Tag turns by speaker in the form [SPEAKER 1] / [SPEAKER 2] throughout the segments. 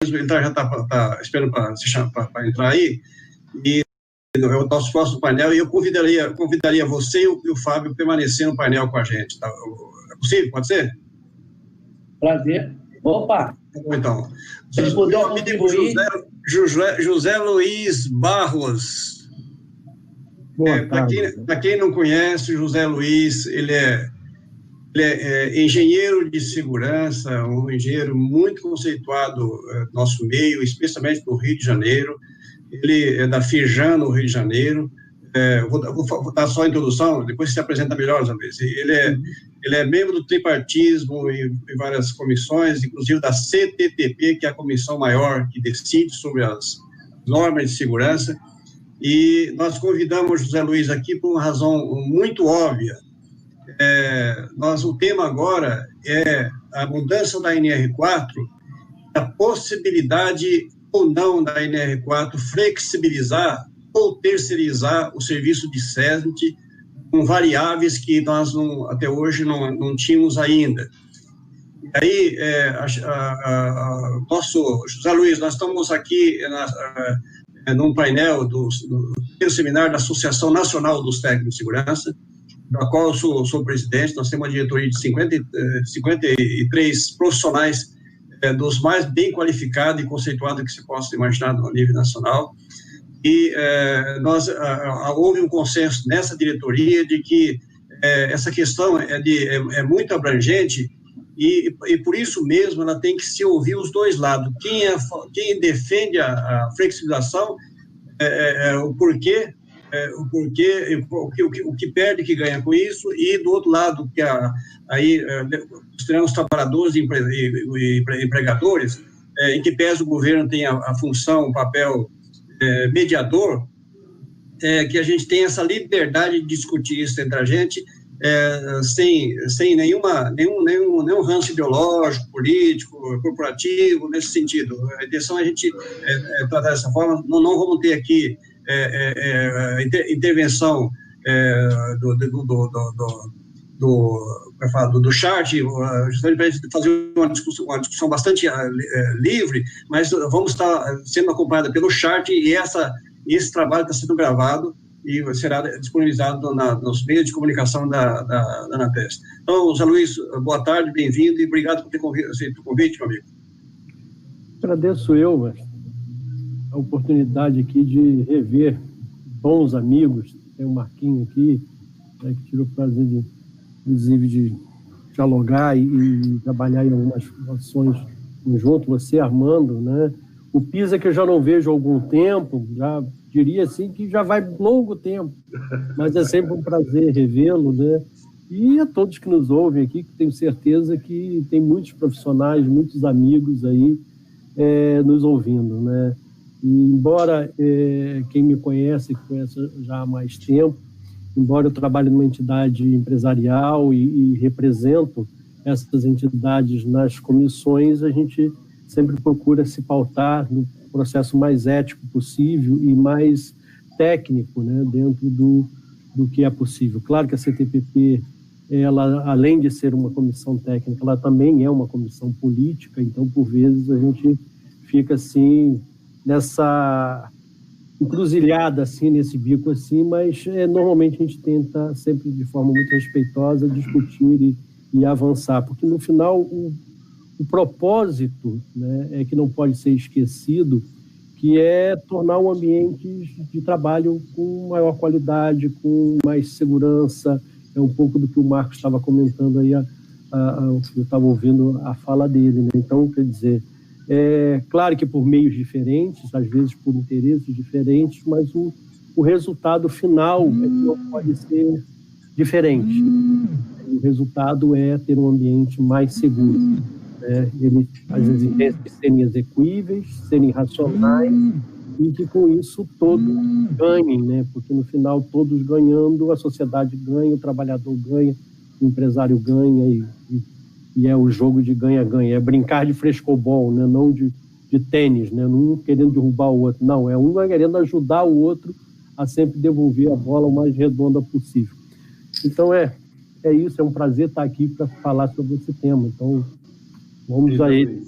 [SPEAKER 1] ele já está esperando para entrar aí, e é o nosso próximo painel, e eu convidaria você e o Fábio permanecer no painel com a gente. Tá? É possível? Pode ser?
[SPEAKER 2] Prazer. Opa!
[SPEAKER 1] Então,
[SPEAKER 2] se puder
[SPEAKER 1] meu amigo José Luiz Barros. Para quem não conhece, José Luiz, ele é engenheiro de segurança, um engenheiro muito conceituado no nosso meio, especialmente no Rio de Janeiro. Ele é da Firjan, no Rio de Janeiro. Vou dar só a introdução, depois se apresenta melhor, José Luiz. Ele é membro do tripartismo em várias comissões, inclusive da CTTP, que é a comissão maior que decide sobre as normas de segurança. E nós convidamos José Luiz aqui por uma razão muito óbvia. O tema agora é a mudança da NR4, a possibilidade ou não da NR4 flexibilizar ou terceirizar o serviço de SESMIT com variáveis que nós até hoje não tínhamos ainda. E aí, José Luiz, nós estamos aqui num painel do seminário da Associação Nacional dos Técnicos de Segurança, da qual eu sou presidente. Nós temos uma diretoria de 53 profissionais, dos mais bem qualificados e conceituados que se possa imaginar no nível nacional. E houve um consenso nessa diretoria de que essa questão é muito abrangente e por isso mesmo ela tem que se ouvir os dois lados. Quem defende a flexibilização, o porquê, o que perde, que ganha com isso, e do outro lado, que aí os trabalhadores e empregadores, em que pese o governo tem a função, o papel mediador, que a gente tem essa liberdade de discutir isso entre a gente, sem nenhum ranço ideológico, político, corporativo, nesse sentido. A intenção é a gente tratar dessa forma. Não vamos ter aqui intervenção do chat, justamente para fazer uma discussão bastante livre, mas vamos estar sendo acompanhada pelo chat, e esse trabalho está sendo gravado e será disponibilizado nos meios de comunicação da ANATES. Então, José Luiz, boa tarde, bem-vindo, e obrigado por ter aceito o convite, meu amigo.
[SPEAKER 3] Agradeço a oportunidade aqui de rever bons amigos. Tem o Marquinho aqui, que tive o prazer inclusive de dialogar e trabalhar em algumas ações junto, você, Armando, né? O Pisa, que eu já não vejo há algum tempo, já diria assim que já vai longo tempo, mas é sempre um prazer revê-lo, né? E a todos que nos ouvem aqui, que tenho certeza que tem muitos profissionais, muitos amigos aí nos ouvindo, né? E embora quem me conhece já há mais tempo, embora eu trabalhe numa entidade empresarial e represento essas entidades nas comissões, a gente sempre procura se pautar no processo mais ético possível e mais técnico, né, dentro do que é possível. Claro que a CTPP, ela, além de ser uma comissão técnica, ela também é uma comissão política, então, por vezes, a gente fica, assim, nessa encruzilhada, assim, nesse bico, assim, mas normalmente a gente tenta, sempre de forma muito respeitosa, discutir e avançar, porque, no final, o propósito, né, é que não pode ser esquecido, que é tornar o ambiente de trabalho com maior qualidade, com mais segurança. É um pouco do que o Marcos estava comentando aí, eu estava ouvindo a fala dele, né? Então, quer dizer, claro que por meios diferentes, às vezes por interesses diferentes, mas o resultado final não pode ser diferente. O resultado é ter um ambiente mais seguro. Ele, às vezes, tem que serem execuíveis, serem racionais, e que com isso todos ganhem, né? Porque no final todos ganhando, a sociedade ganha, o trabalhador ganha, o empresário ganha, e é o jogo de ganha-ganha, é brincar de frescobol, né? Não de tênis, né? Um querendo derrubar o outro, não, é um querendo ajudar o outro a sempre devolver a bola o mais redonda possível. Então é isso, é um prazer estar aqui para falar sobre esse tema. Então vamos a ele.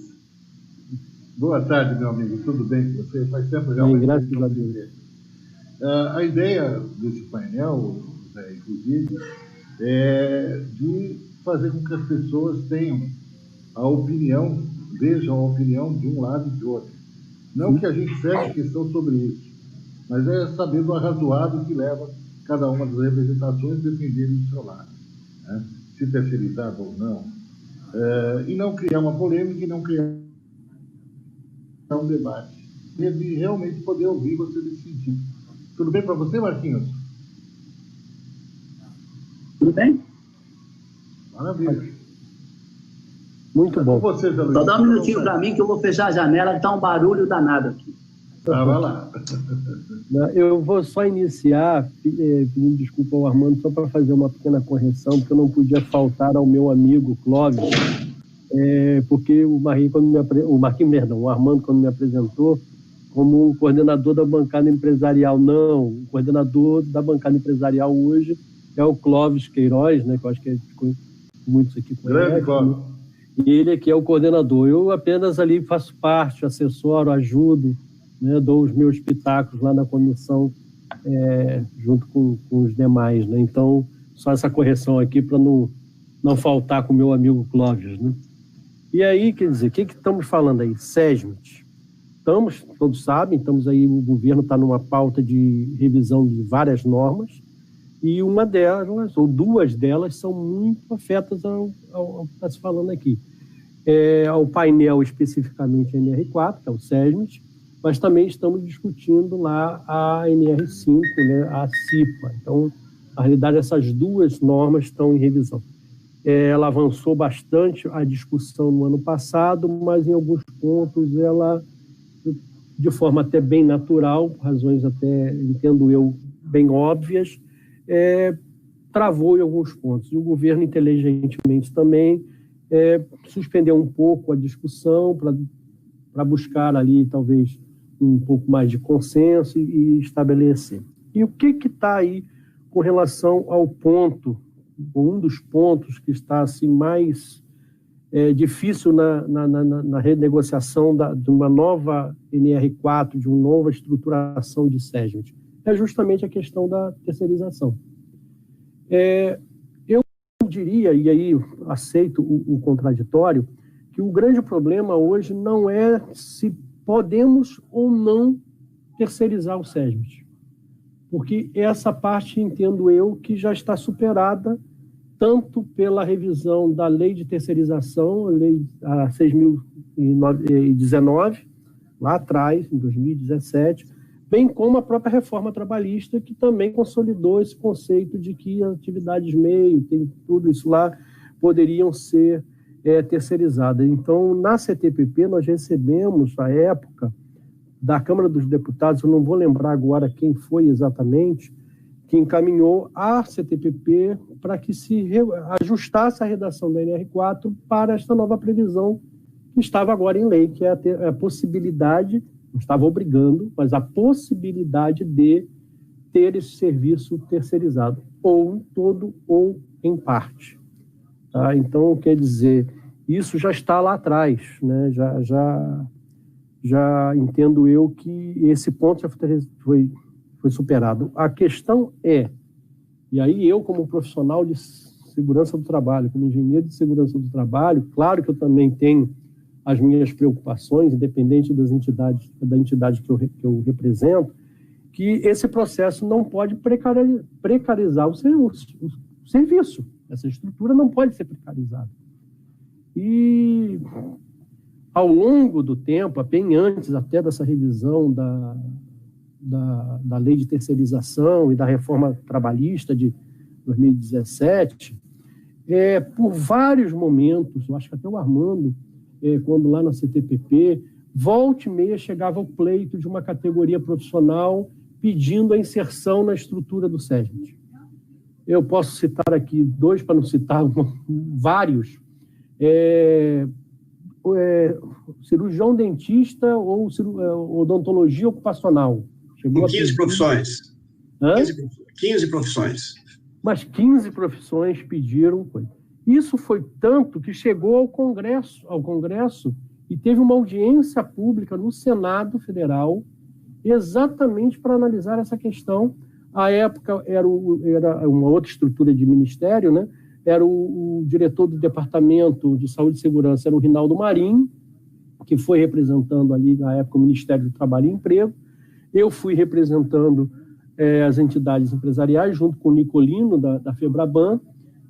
[SPEAKER 4] Boa tarde, meu amigo. Tudo bem com você? Faz tempo realmente.
[SPEAKER 3] Graças a Deus.
[SPEAKER 4] A ideia desse painel, Zé, inclusive, é de fazer com que as pessoas tenham a opinião, vejam a opinião de um lado e de outro. Não que a gente feche questão sobre isso, mas é saber do arrazoado que leva cada uma das representações a defenderem do seu lado, né? Se terceirizado ou não. E não criar uma polêmica e não criar um debate. E de realmente poder ouvir você nesse sentido. Tudo bem para você, Marquinhos?
[SPEAKER 2] Tudo bem?
[SPEAKER 4] Maravilha.
[SPEAKER 3] Muito bom.
[SPEAKER 4] Com você, Zé Luiz.
[SPEAKER 2] Só dá um minutinho para mim que eu vou fechar a janela, que está um barulho danado aqui.
[SPEAKER 4] Vai lá.
[SPEAKER 3] Eu vou só iniciar pedindo desculpa ao Armando, só para fazer uma pequena correção, porque eu não podia faltar ao meu amigo Clóvis, porque o Armando, quando me apresentou, como o coordenador da bancada empresarial. Não, o coordenador da bancada empresarial hoje é o Clóvis Queiroz, né, que eu acho que muitos aqui conhecem. Né? E ele aqui é o coordenador. Eu apenas ali faço parte, assessoro, ajudo, né, dou os meus pitacos lá na comissão, junto com os demais. Né? Então, só essa correção aqui para não faltar com o meu amigo Clóvis. Né? E aí, quer dizer, o que estamos falando aí? SESMIT. Todos sabem, o governo está numa pauta de revisão de várias normas, e uma delas, ou duas delas, são muito afetas ao que está se falando aqui. Ao painel, especificamente a NR4, que é o SESMIT, mas também estamos discutindo lá a NR5, né, a CIPA. Então, na realidade, essas duas normas estão em revisão. Ela avançou bastante a discussão no ano passado, mas em alguns pontos ela, de forma até bem natural, por razões até, entendo eu, bem óbvias, travou em alguns pontos. E o governo, inteligentemente também, suspendeu um pouco a discussão para buscar ali, talvez, um pouco mais de consenso e estabelecer. E o que está aí com relação ao ponto, um dos pontos que está assim, mais difícil na renegociação de uma nova NR4, de uma nova estruturação de SESMIT, é justamente a questão da terceirização. Eu diria, e aí aceito o contraditório, que o grande problema hoje não é se podemos ou não terceirizar o SESMIT, porque essa parte, entendo eu, que já está superada tanto pela revisão da lei de terceirização, a lei 6.019, lá atrás, em 2017, bem como a própria reforma trabalhista, que também consolidou esse conceito de que atividades meio, tem tudo isso lá, poderiam ser terceirizadas. Então, na CTPP, nós recebemos, à época, da Câmara dos Deputados, eu não vou lembrar agora quem foi exatamente, que encaminhou a CTPP para que se ajustasse a redação da NR4 para esta nova previsão que estava agora em lei, que é a possibilidade, não estava obrigando, mas a possibilidade de ter esse serviço terceirizado, ou em todo ou em parte. Tá? Então, quer dizer, isso já está lá atrás, né? Já entendo eu que esse ponto já foi superado. A questão e aí eu, como profissional de segurança do trabalho, como engenheiro de segurança do trabalho, claro que eu também tenho as minhas preocupações, independente da entidade que eu represento, que esse processo não pode precarizar o serviço. Essa estrutura não pode ser precarizada. E, ao longo do tempo, bem antes até dessa revisão da lei de terceirização e da reforma trabalhista de 2017, por vários momentos, eu acho que até o Armando, quando lá na CTPP, volta e meia chegava o pleito de uma categoria profissional pedindo a inserção na estrutura do SESMIT. Eu posso citar aqui dois, para não citar vários. Cirurgião dentista ou odontologia ocupacional.
[SPEAKER 1] Com 15 profissões. 15 profissões.
[SPEAKER 3] Mas 15 profissões pediram. Isso foi tanto que chegou ao Congresso e teve uma audiência pública no Senado Federal exatamente para analisar essa questão. À época era uma outra estrutura de ministério, né? Era o diretor do Departamento de Saúde e Segurança, era o Rinaldo Marinho, que foi representando ali, na época, o Ministério do Trabalho e Emprego. Eu fui representando as entidades empresariais, junto com o Nicolino, da FEBRABAN,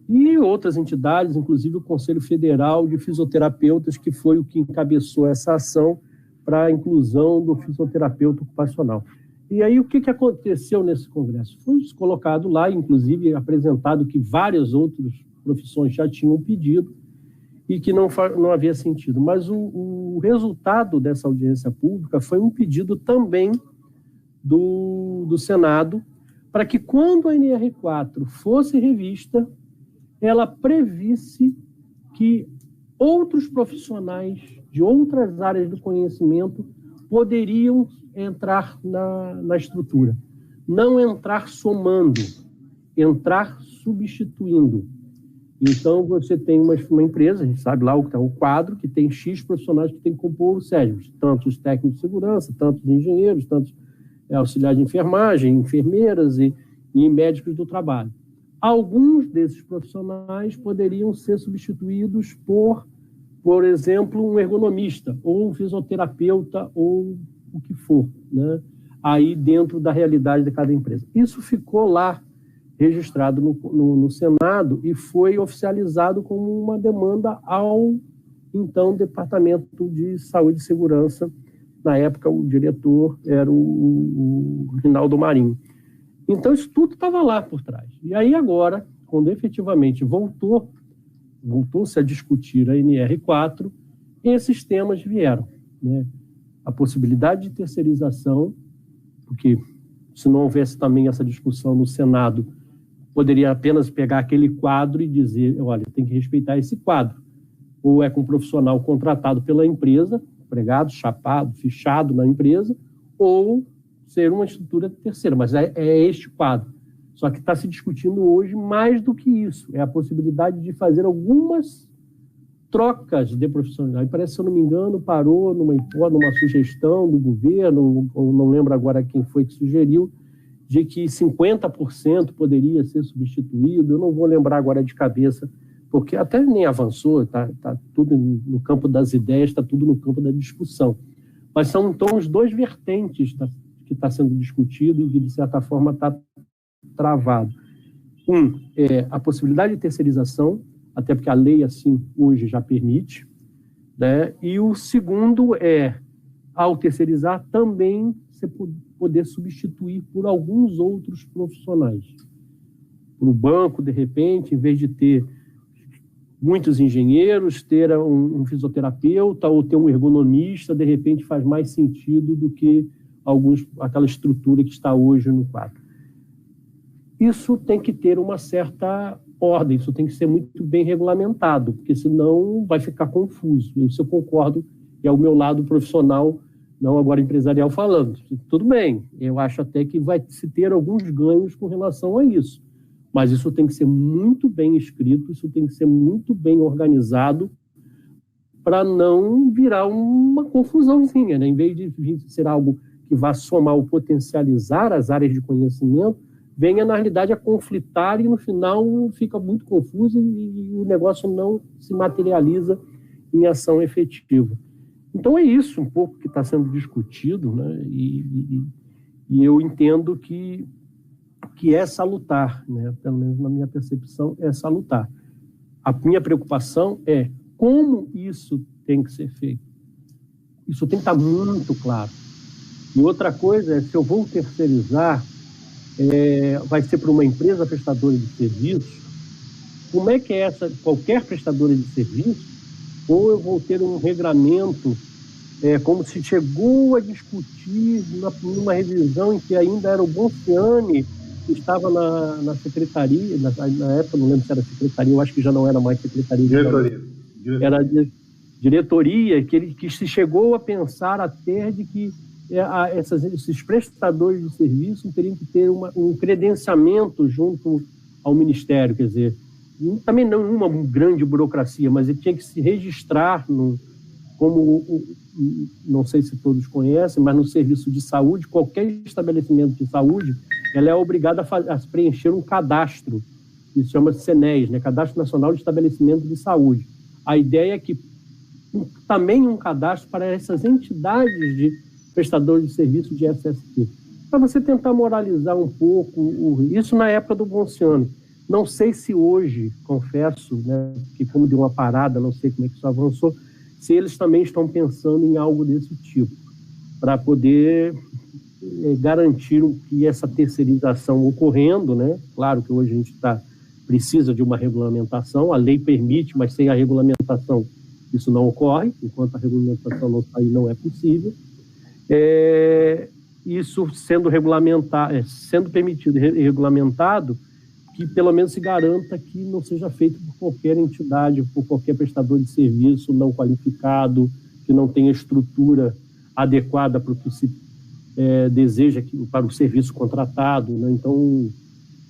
[SPEAKER 3] e outras entidades, inclusive o Conselho Federal de Fisioterapeutas, que foi o que encabeçou essa ação para a inclusão do fisioterapeuta ocupacional. E aí, o que aconteceu nesse congresso? Foi colocado lá, inclusive apresentado que várias outras profissões já tinham pedido e que não havia sentido. Mas o resultado dessa audiência pública foi um pedido também do Senado para que, quando a NR4 fosse revista, ela previsse que outros profissionais de outras áreas do conhecimento poderiam entrar na estrutura. Não entrar somando, entrar substituindo. Então, você tem uma empresa, a gente sabe lá o quadro, que tem X profissionais que tem que compor os CERGs, tanto os técnicos de segurança, tanto os engenheiros, tanto auxiliares de enfermagem, enfermeiras e médicos do trabalho. Alguns desses profissionais poderiam ser substituídos por exemplo, um ergonomista, ou um fisioterapeuta, ou o que for, né? Aí dentro da realidade de cada empresa. Isso ficou lá registrado no Senado e foi oficializado como uma demanda ao, então, Departamento de Saúde e Segurança. Na época, o diretor era o Rinaldo Marinho. Então, isso tudo estava lá por trás. E aí, agora, quando efetivamente voltou-se a discutir a NR4, esses temas vieram, né? A possibilidade de terceirização, porque se não houvesse também essa discussão no Senado, poderia apenas pegar aquele quadro e dizer, olha, tem que respeitar esse quadro. Ou é com um profissional contratado pela empresa, empregado, chapado, fichado na empresa, ou ser uma estrutura terceira, mas é este quadro. Só que está se discutindo hoje mais do que isso, é a possibilidade de fazer algumas trocas de profissionais. Parece, se eu não me engano, parou numa sugestão do governo, ou não lembro agora quem foi que sugeriu, de que 50% poderia ser substituído. Eu não vou lembrar agora de cabeça, porque até nem avançou, está tudo no campo das ideias, está tudo no campo da discussão. Mas são, então, os dois vertentes que está sendo discutido e que, de certa forma, está travado. Um é a possibilidade de terceirização, até porque a lei, assim, hoje já permite, né? E o segundo é, ao terceirizar, também você poder substituir por alguns outros profissionais. Para o banco, de repente, em vez de ter muitos engenheiros, ter um fisioterapeuta ou ter um ergonomista, de repente faz mais sentido do que aquela estrutura que está hoje no quadro. Isso tem que ter uma certa ordem, isso tem que ser muito bem regulamentado, porque senão vai ficar confuso. Isso eu concordo, é o meu lado profissional, não agora empresarial falando. Tudo bem, eu acho até que vai se ter alguns ganhos com relação a isso, mas isso tem que ser muito bem escrito, isso tem que ser muito bem organizado para não virar uma confusãozinha, né? Em vez de ser algo que vá somar ou potencializar as áreas de conhecimento, venha, na realidade, a conflitar e, no final, fica muito confuso e o negócio não se materializa em ação efetiva. Então, é isso um pouco que está sendo discutido, né? E eu entendo que é salutar, né? Pelo menos na minha percepção, é salutar. A minha preocupação é como isso tem que ser feito. Isso tem que estar muito claro. E outra coisa é, se eu vou terceirizar, vai ser para uma empresa prestadora de serviço, como é que é qualquer prestadora de serviço, ou eu vou ter um regramento, como se chegou a discutir numa revisão em que ainda era o Bonciani, que estava na secretaria, na época, não lembro se era secretaria, eu acho que já não era mais secretaria. Era diretoria, que se chegou a pensar até de que esses prestadores de serviço teriam que ter um credenciamento junto ao Ministério, quer dizer, também não uma grande burocracia, mas ele tinha que se registrar como, não sei se todos conhecem, mas no serviço de saúde, qualquer estabelecimento de saúde, ela é obrigada a preencher um cadastro, que se chama CNES, né? Cadastro Nacional de Estabelecimento de Saúde. A ideia é que também um cadastro para essas entidades de prestadores de serviço de SST, para você tentar moralizar um pouco isso na época do Ponciano. Não sei se hoje, confesso, né, que como deu uma parada, não sei como é que isso avançou, se eles também estão pensando em algo desse tipo, para poder garantir que essa terceirização ocorrendo, né? Claro que hoje a gente precisa de uma regulamentação, a lei permite, mas sem a regulamentação isso não ocorre, enquanto a regulamentação não sair não é possível. Isso sendo permitido e regulamentado, que pelo menos se garanta que não seja feito por qualquer entidade, por qualquer prestador de serviço não qualificado, que não tenha estrutura adequada para o que se deseja para o serviço contratado, né? Então,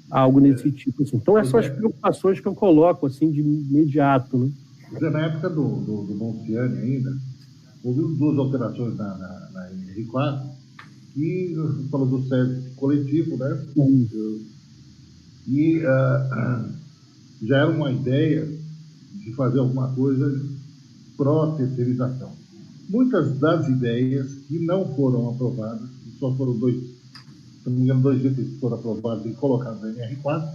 [SPEAKER 3] algo nesse tipo. Assim. Então, essas são as preocupações que eu coloco assim, de imediato. Né?
[SPEAKER 4] Na época do Ponciano ainda, houve 2 alterações na NR4, que você falou do serviço coletivo, né? E já era uma ideia de fazer alguma coisa pró-terceirização. Muitas das ideias que não foram aprovadas, só foram 2, se não me engano, 2 itens que foram aprovados e colocados na NR4,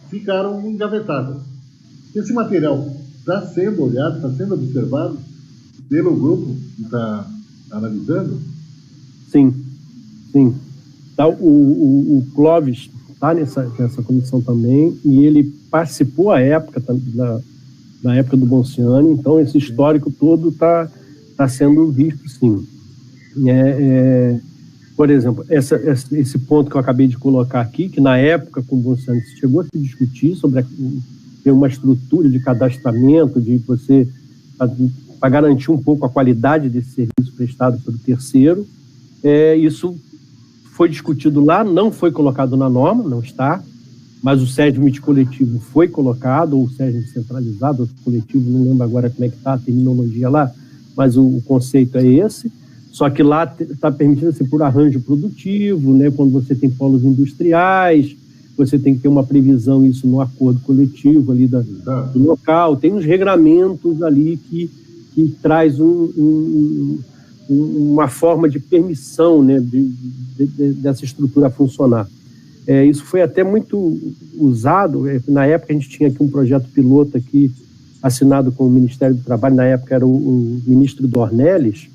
[SPEAKER 4] ficaram engavetadas. Esse material está sendo olhado, está sendo observado pelo grupo que está analisando?
[SPEAKER 3] Sim. Tá, o Clóvis está nessa comissão também, e ele participou à época, na época do Ponciano, então esse histórico todo está sendo visto, sim. Por exemplo, esse ponto que eu acabei de colocar aqui, que na época com o Ponciano se chegou a se discutir sobre ter uma estrutura de cadastramento, de você, para garantir um pouco a qualidade desse serviço prestado pelo terceiro. Isso foi discutido lá, não foi colocado na norma, não está, mas o SESMIT coletivo foi colocado, ou o SESMIT centralizado, outro coletivo, não lembro agora como é que está a terminologia lá, mas o conceito é esse, só que lá está permitido assim, por arranjo produtivo, né, quando você tem polos industriais, você tem que ter uma previsão, isso no acordo coletivo ali do local, tem uns regramentos ali que traz uma forma de permissão, né, dessa estrutura funcionar. Isso foi até muito usado, na época a gente tinha aqui um projeto piloto aqui, assinado com o Ministério do Trabalho, na época era o ministro Dornelles,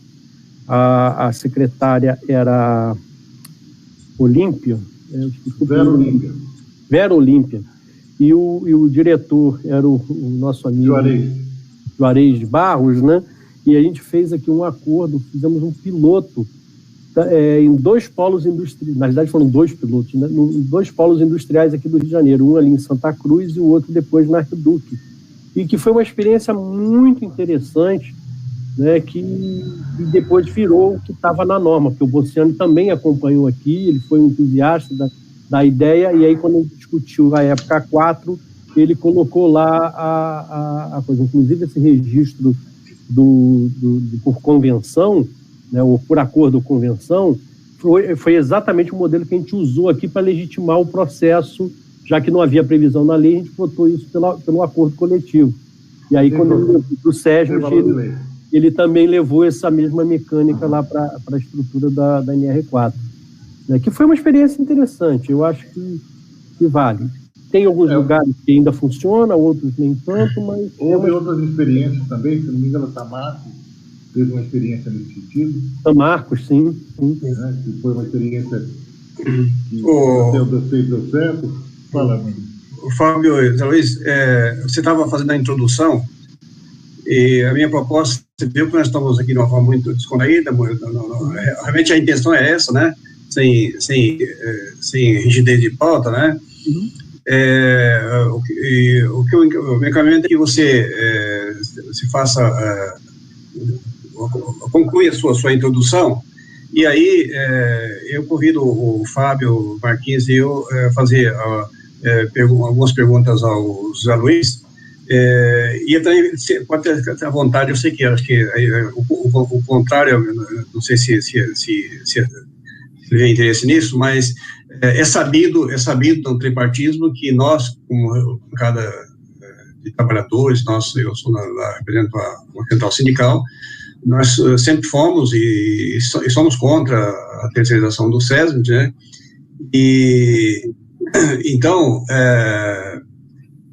[SPEAKER 3] a secretária era Olímpia, Vera Olímpia, e o diretor era o nosso amigo Juarez de Barros, né? E a gente fez aqui um acordo, fizemos um piloto em 2 polos industriais, na verdade foram 2 pilotos, né? Em 2 polos industriais aqui do Rio de Janeiro, um ali em Santa Cruz e o outro depois na Arquiduque. E que foi uma experiência muito interessante, né? Que depois virou o que estava na norma, porque o Ponciano também acompanhou aqui, ele foi um entusiasta da ideia, e aí quando a gente discutiu a época 4, ele colocou lá a coisa, inclusive esse registro por convenção, né, ou por acordo ou convenção, foi exatamente o modelo que a gente usou aqui para legitimar o processo, já que não havia previsão na lei, a gente botou isso pelo acordo coletivo. E aí, quando ele levou para o SESMIT, ele também levou essa mesma mecânica lá para a estrutura da NR4, né, que foi uma experiência interessante, eu acho que vale. Tem alguns lugares que ainda funciona, outros nem tanto, mas...
[SPEAKER 4] Houve outras experiências também, se não me engano, Tamarcos fez uma experiência nesse sentido.
[SPEAKER 3] Tamarcos, sim.
[SPEAKER 4] Né, que foi uma experiência que deu certo. Fala, mano.
[SPEAKER 1] Fábio, Zé Luiz, você estava fazendo a introdução, e a minha proposta, você viu que nós estamos aqui de uma forma muito descontraída, realmente a intenção é essa, né? Sem rigidez de pauta, né? O que eu me encaminho é que você se faça, conclui a sua introdução, e aí eu convido o Fábio Marquins e eu fazer algumas perguntas ao Zé Luiz, E eu também, pode ter à vontade, eu sei que acho que o contrário, não sei se vê interesse nisso, mas é sabido no tripartismo que nós, como bancada de trabalhadores, eu represento a central sindical, nós sempre fomos e somos contra a terceirização do SESMIT, né? E então,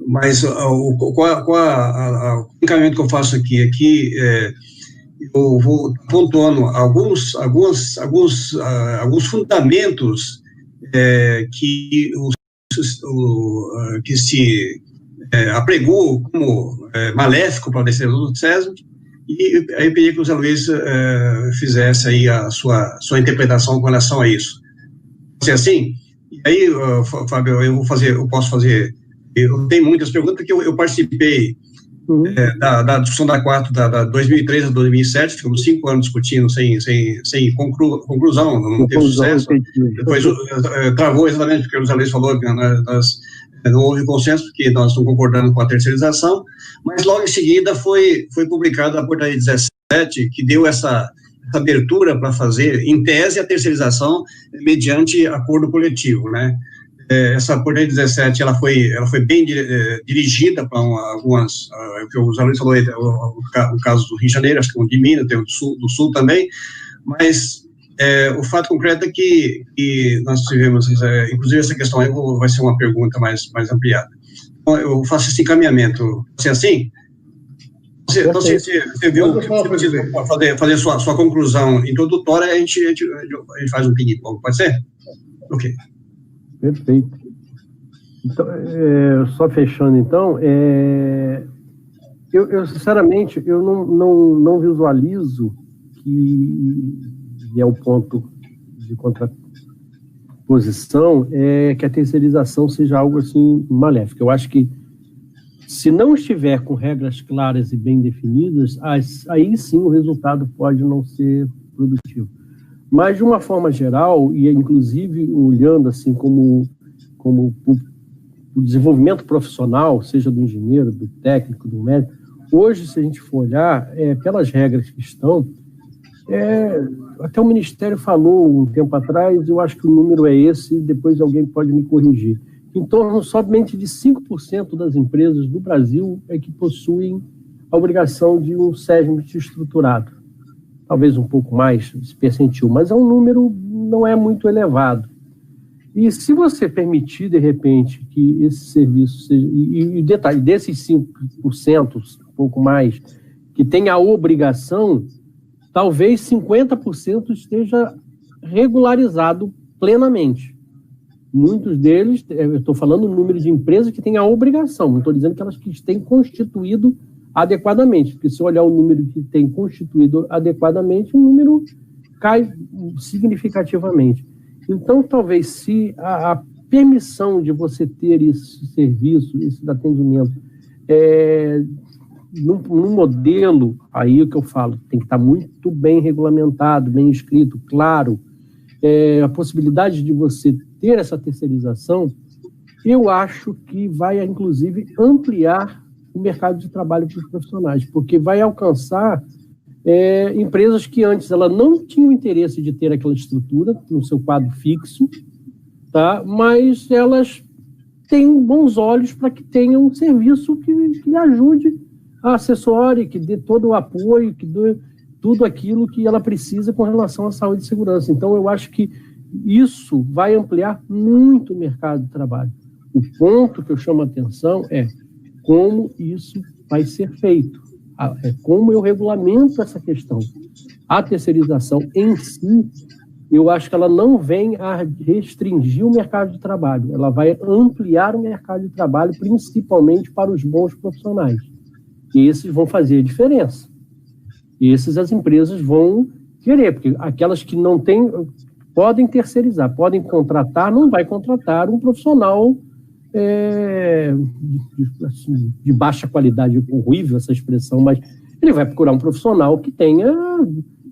[SPEAKER 1] mas o encaminhamento que eu faço aqui eu vou pontuando alguns fundamentos que se apregou como maléfico para a decisão do SESMIT, e aí eu pedi que o Zé Luiz fizesse aí a sua interpretação com relação a isso. Se assim, e aí, Fábio, eu posso fazer, eu tenho muitas perguntas, porque eu participei da discussão da 4, da 2003 a 2007, ficamos 5 anos discutindo sem conclusão, não teve sucesso. Depois travou exatamente porque o Zé Luiz falou que não houve consenso, porque nós não concordamos com a terceirização, mas logo em seguida foi publicada a portaria 17, que deu essa abertura para fazer, em tese, a terceirização mediante acordo coletivo, né? Essa portaria 17, ela foi bem dirigida para algumas, o que o Zé Luiz falou, o caso do Rio de Janeiro, acho que o de Minas, tem o do Sul também, mas o fato concreto é que nós tivemos, inclusive essa questão aí vai ser uma pergunta mais ampliada. Então, eu faço esse encaminhamento, assim? Então, você viu, fazer sua conclusão introdutória, a gente faz um ping-pong, pode ser? Ok.
[SPEAKER 3] Perfeito. Então, só fechando, então, eu sinceramente, eu não visualizo que é o ponto de contraposição, que a terceirização seja algo assim maléfico. Eu acho que se não estiver com regras claras e bem definidas, aí sim o resultado pode não ser produtivo. Mas, de uma forma geral, e inclusive olhando assim como o desenvolvimento profissional, seja do engenheiro, do técnico, do médico, hoje, se a gente for olhar, pelas regras que estão, até o Ministério falou um tempo atrás, eu acho que o número é esse, depois alguém pode me corrigir, em torno somente de 5% das empresas do Brasil é que possuem a obrigação de um SESMIT estruturado. Talvez um pouco mais, esse percentil, mas é um número não é muito elevado. E se você permitir, de repente, que esse serviço seja... E detalhe, desses 5%, um pouco mais, que tem a obrigação, talvez 50% esteja regularizado plenamente. Muitos deles, eu estou falando o número de empresas que têm a obrigação, não estou dizendo que elas que têm constituído adequadamente, porque se olhar o número que tem constituído adequadamente, o número cai significativamente. Então, talvez, se a permissão de você ter esse serviço, esse atendimento, num modelo, aí o que eu falo, tem que estar muito bem regulamentado, bem escrito, claro, a possibilidade de você ter essa terceirização, eu acho que vai, inclusive, ampliar o mercado de trabalho para os profissionais, porque vai alcançar empresas que antes ela não tinham interesse de ter aquela estrutura no seu quadro fixo, tá? Mas elas têm bons olhos para que tenham um serviço que ajude a assessore, que dê todo o apoio, que dê tudo aquilo que ela precisa com relação à saúde e segurança. Então, eu acho que isso vai ampliar muito o mercado de trabalho. O ponto que eu chamo a atenção é como isso vai ser feito, como eu regulamento essa questão. A terceirização em si, eu acho que ela não vem a restringir o mercado de trabalho, ela vai ampliar o mercado de trabalho, principalmente para os bons profissionais. E esses vão fazer a diferença. Esses as empresas vão querer, porque aquelas que não têm, podem terceirizar, podem contratar, não vai contratar um profissional de baixa qualidade, horrível essa expressão, mas ele vai procurar um profissional que tenha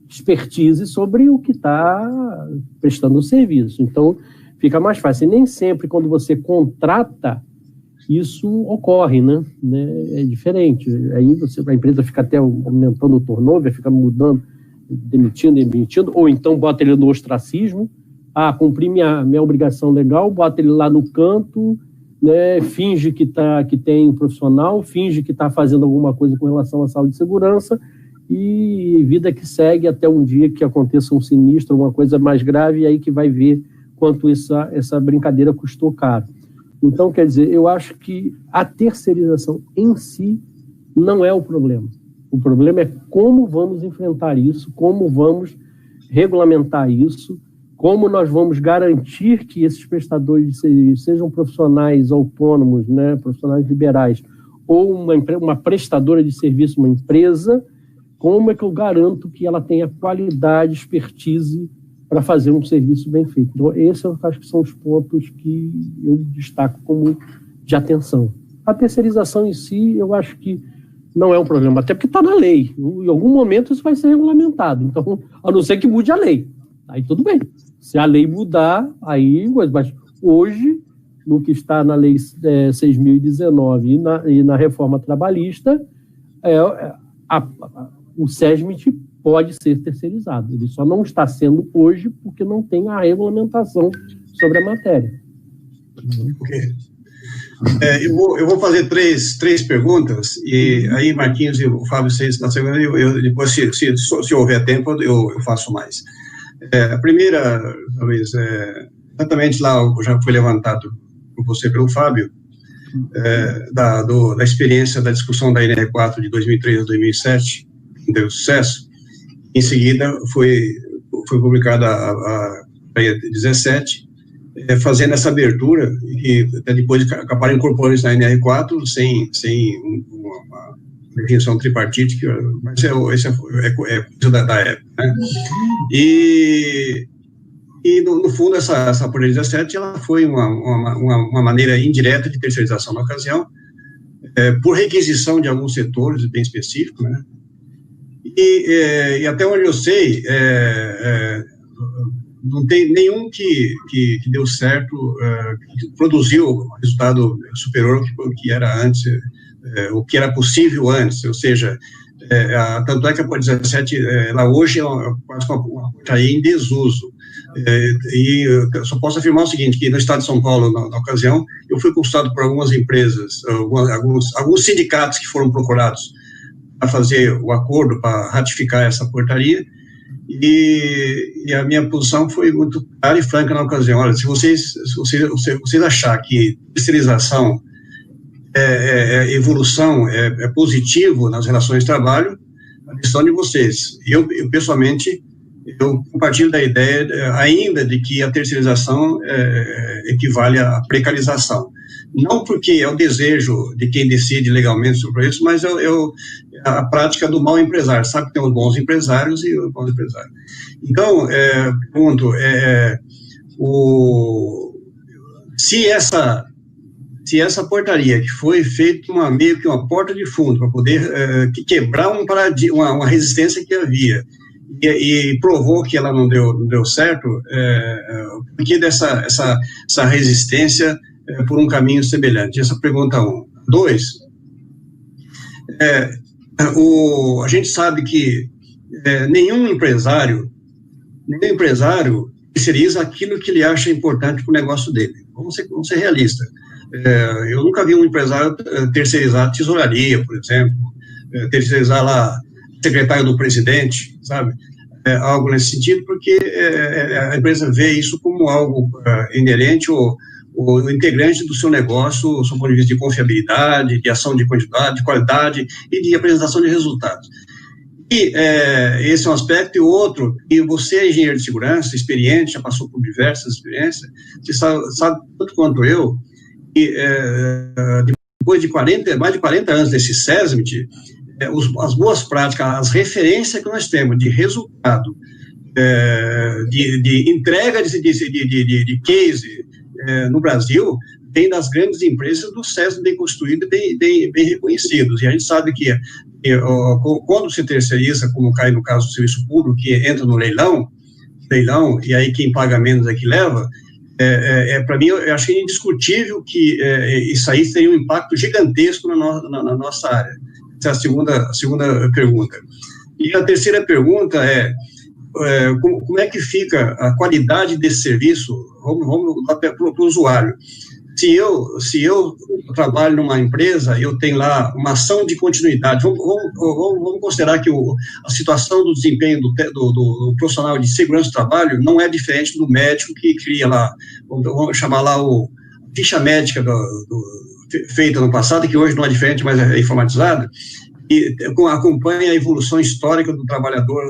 [SPEAKER 3] expertise sobre o que está prestando o serviço. Então, fica mais fácil. E nem sempre, quando você contrata, isso ocorre, né? É diferente. Aí a empresa fica até aumentando o turnover, fica mudando, demitindo, ou então bota ele no ostracismo. Cumpri minha obrigação legal, bota ele lá no canto, né? Finge que tem um profissional, finge que está fazendo alguma coisa com relação à saúde e segurança, e vida que segue até um dia que aconteça um sinistro, alguma coisa mais grave, e aí que vai ver quanto essa brincadeira custou caro. Então, quer dizer, eu acho que a terceirização em si não é o problema. O problema é como vamos enfrentar isso, como vamos regulamentar isso, como nós vamos garantir que esses prestadores de serviço sejam profissionais autônomos, né, profissionais liberais, ou uma prestadora de serviço, uma empresa, como é que eu garanto que ela tenha qualidade, expertise para fazer um serviço bem feito. Então, esses eu acho que são os pontos que eu destaco como de atenção. A terceirização em si, eu acho que não é um problema, até porque está na lei. Em algum momento isso vai ser regulamentado. Então, a não ser que mude a lei. Aí tudo bem. Se a lei mudar, aí... Mas hoje, no que está na lei 6.019 e na reforma trabalhista, o SESMIT pode ser terceirizado. Ele só não está sendo hoje porque não tem a regulamentação sobre a matéria.
[SPEAKER 1] Ok. Eu vou fazer três perguntas, e aí Marquinhos e o Fábio, vocês na segunda, depois, se houver tempo, eu faço mais. A primeira, talvez, exatamente lá, já foi levantado por você, pelo Fábio, da experiência da discussão da NR4 de 2003 a 2007, que deu sucesso. Em seguida, foi publicada a 17, fazendo essa abertura, e até depois acabaram incorporando isso na NR4, sem uma definição tripartite, mas esse é coisa da época, né? E no fundo, essa por 17, ela foi uma maneira indireta de terceirização na ocasião, por requisição de alguns setores bem específicos, né? E até onde eu sei, não tem nenhum que deu certo, que produziu resultado superior ao que era antes, o que era possível antes, ou seja, tanto é que a POR 17, ela hoje é quase uma portaria em desuso. E eu só posso afirmar o seguinte, que no estado de São Paulo, na ocasião, eu fui consultado por algumas empresas, alguns sindicatos que foram procurados a fazer o acordo para ratificar essa portaria, e a minha posição foi muito clara e franca na ocasião. Olha, se vocês achar que terceirização evolução, é positivo nas relações de trabalho, a questão de vocês. Eu pessoalmente, eu compartilho da ideia ainda de que a terceirização equivale à precarização. Não porque é o desejo de quem decide legalmente sobre isso, mas a prática do mau empresário. Sabe que tem os bons empresários e os bons empresários. Então, pergunto, se essa portaria, que foi feita meio que uma porta de fundo para poder quebrar uma resistência que havia, e provou que ela não deu certo, porque essa resistência por um caminho semelhante? Essa é a pergunta 1. 2, a gente sabe que nenhum empresário terceiriza aquilo que ele acha importante para o negócio dele. Vamos ser realistas. Eu nunca vi um empresário terceirizar tesouraria, por exemplo, terceirizar lá secretário do presidente, sabe? Algo nesse sentido, porque a empresa vê isso como algo inerente ou integrante do seu negócio, do seu ponto de vista de confiabilidade, de ação de quantidade, de qualidade e de apresentação de resultados. E esse é um aspecto. E outro, e você é engenheiro de segurança, experiente, já passou por diversas experiências, você sabe tanto quanto eu, que depois de mais de 40 anos desse SESMIT, as boas práticas, as referências que nós temos de resultado, de entrega de case no Brasil, vem das grandes empresas do SESMIT bem constituídos e bem reconhecidos. E a gente sabe que quando se terceiriza, como cai no caso do serviço público, que entra no leilão, e aí quem paga menos é que leva, Para mim, eu acho indiscutível que isso aí teria um impacto gigantesco na nossa área. Essa é a segunda pergunta. E a terceira pergunta como é que fica a qualidade desse serviço? Vamos lá para o usuário. Se eu trabalho numa empresa, eu tenho lá uma ação de continuidade. Vamos considerar que a situação do desempenho do profissional de segurança do trabalho não é diferente do médico que cria lá, vamos chamar lá a ficha médica feita no passado, que hoje não é diferente, mas é informatizada, e acompanha a evolução histórica do trabalhador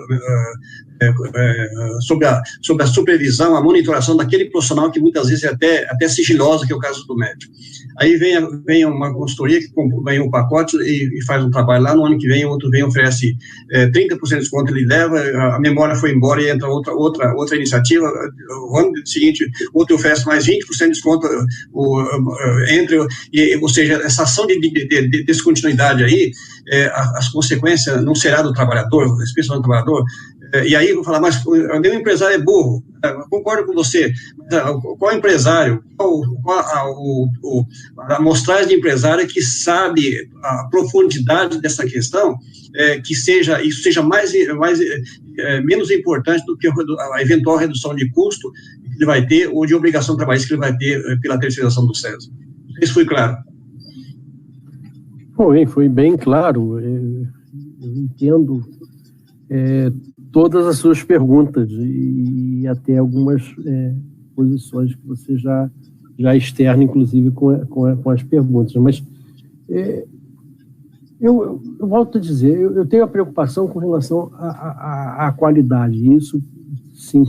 [SPEAKER 1] sobre a supervisão, a monitoração daquele profissional que muitas vezes é até sigilosa, que é o caso do médico. Aí vem uma consultoria que ganha um pacote e faz um trabalho lá, no ano que vem, outro vem e oferece 30% de desconto, ele leva, a memória foi embora e entra outra iniciativa, o ano seguinte, outro oferece mais 20% de desconto, ou seja, essa ação de descontinuidade aí, as consequências não será do trabalhador, especialmente do trabalhador. E aí eu vou falar, mas o meu empresário é burro, eu concordo com você, qual empresário, qual a amostragem de empresário que sabe a profundidade dessa questão, que isso seja menos importante do que a eventual redução de custo que ele vai ter, ou de obrigação trabalhista que ele vai ter pela terceirização do SESI. Isso foi claro?
[SPEAKER 3] Foi bem claro, eu entendo todas as suas perguntas e até algumas posições que você já externa, inclusive, com as perguntas. Mas eu volto a dizer, eu tenho a preocupação com relação à qualidade. Isso, sim,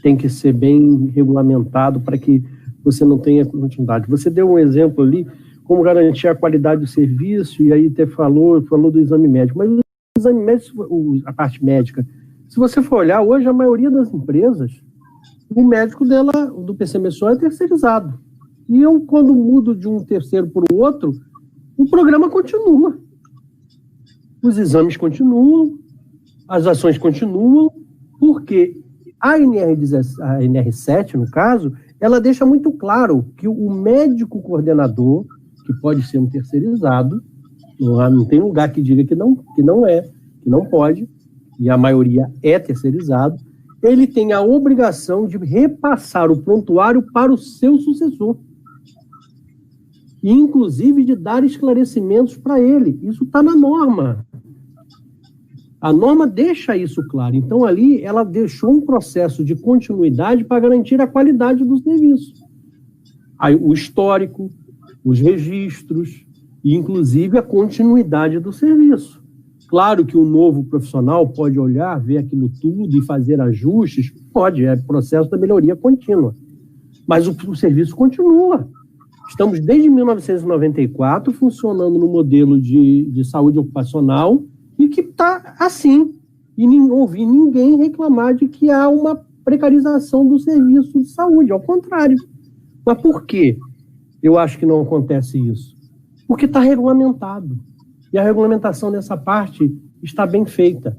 [SPEAKER 3] tem que ser bem regulamentado para que você não tenha continuidade. Você deu um exemplo ali, como garantir a qualidade do serviço, e aí até falou do exame médico. Mas o exame médico, a parte médica, se você for olhar, hoje a maioria das empresas, o médico do PCMSO é terceirizado. E eu, quando mudo de um terceiro para o outro, o programa continua. Os exames continuam, as ações continuam, porque a NR7, no caso, ela deixa muito claro que o médico coordenador, que pode ser um terceirizado, não tem lugar que diga que não pode, e a maioria é terceirizado, ele tem a obrigação de repassar o prontuário para o seu sucessor. E, inclusive, de dar esclarecimentos para ele. Isso está na norma. A norma deixa isso claro. Então, ali, ela deixou um processo de continuidade para garantir a qualidade do serviço. Aí, o histórico, os registros, e, inclusive, a continuidade do serviço. Claro que o novo profissional pode olhar, ver aquilo tudo e fazer ajustes, pode, é processo da melhoria contínua. Mas o serviço continua. Estamos desde 1994 funcionando no modelo de saúde ocupacional e que está assim. E não ouvi ninguém reclamar de que há uma precarização do serviço de saúde, ao contrário. Mas por quê? Eu acho que não acontece isso. Porque está regulamentado. E a regulamentação nessa parte está bem feita.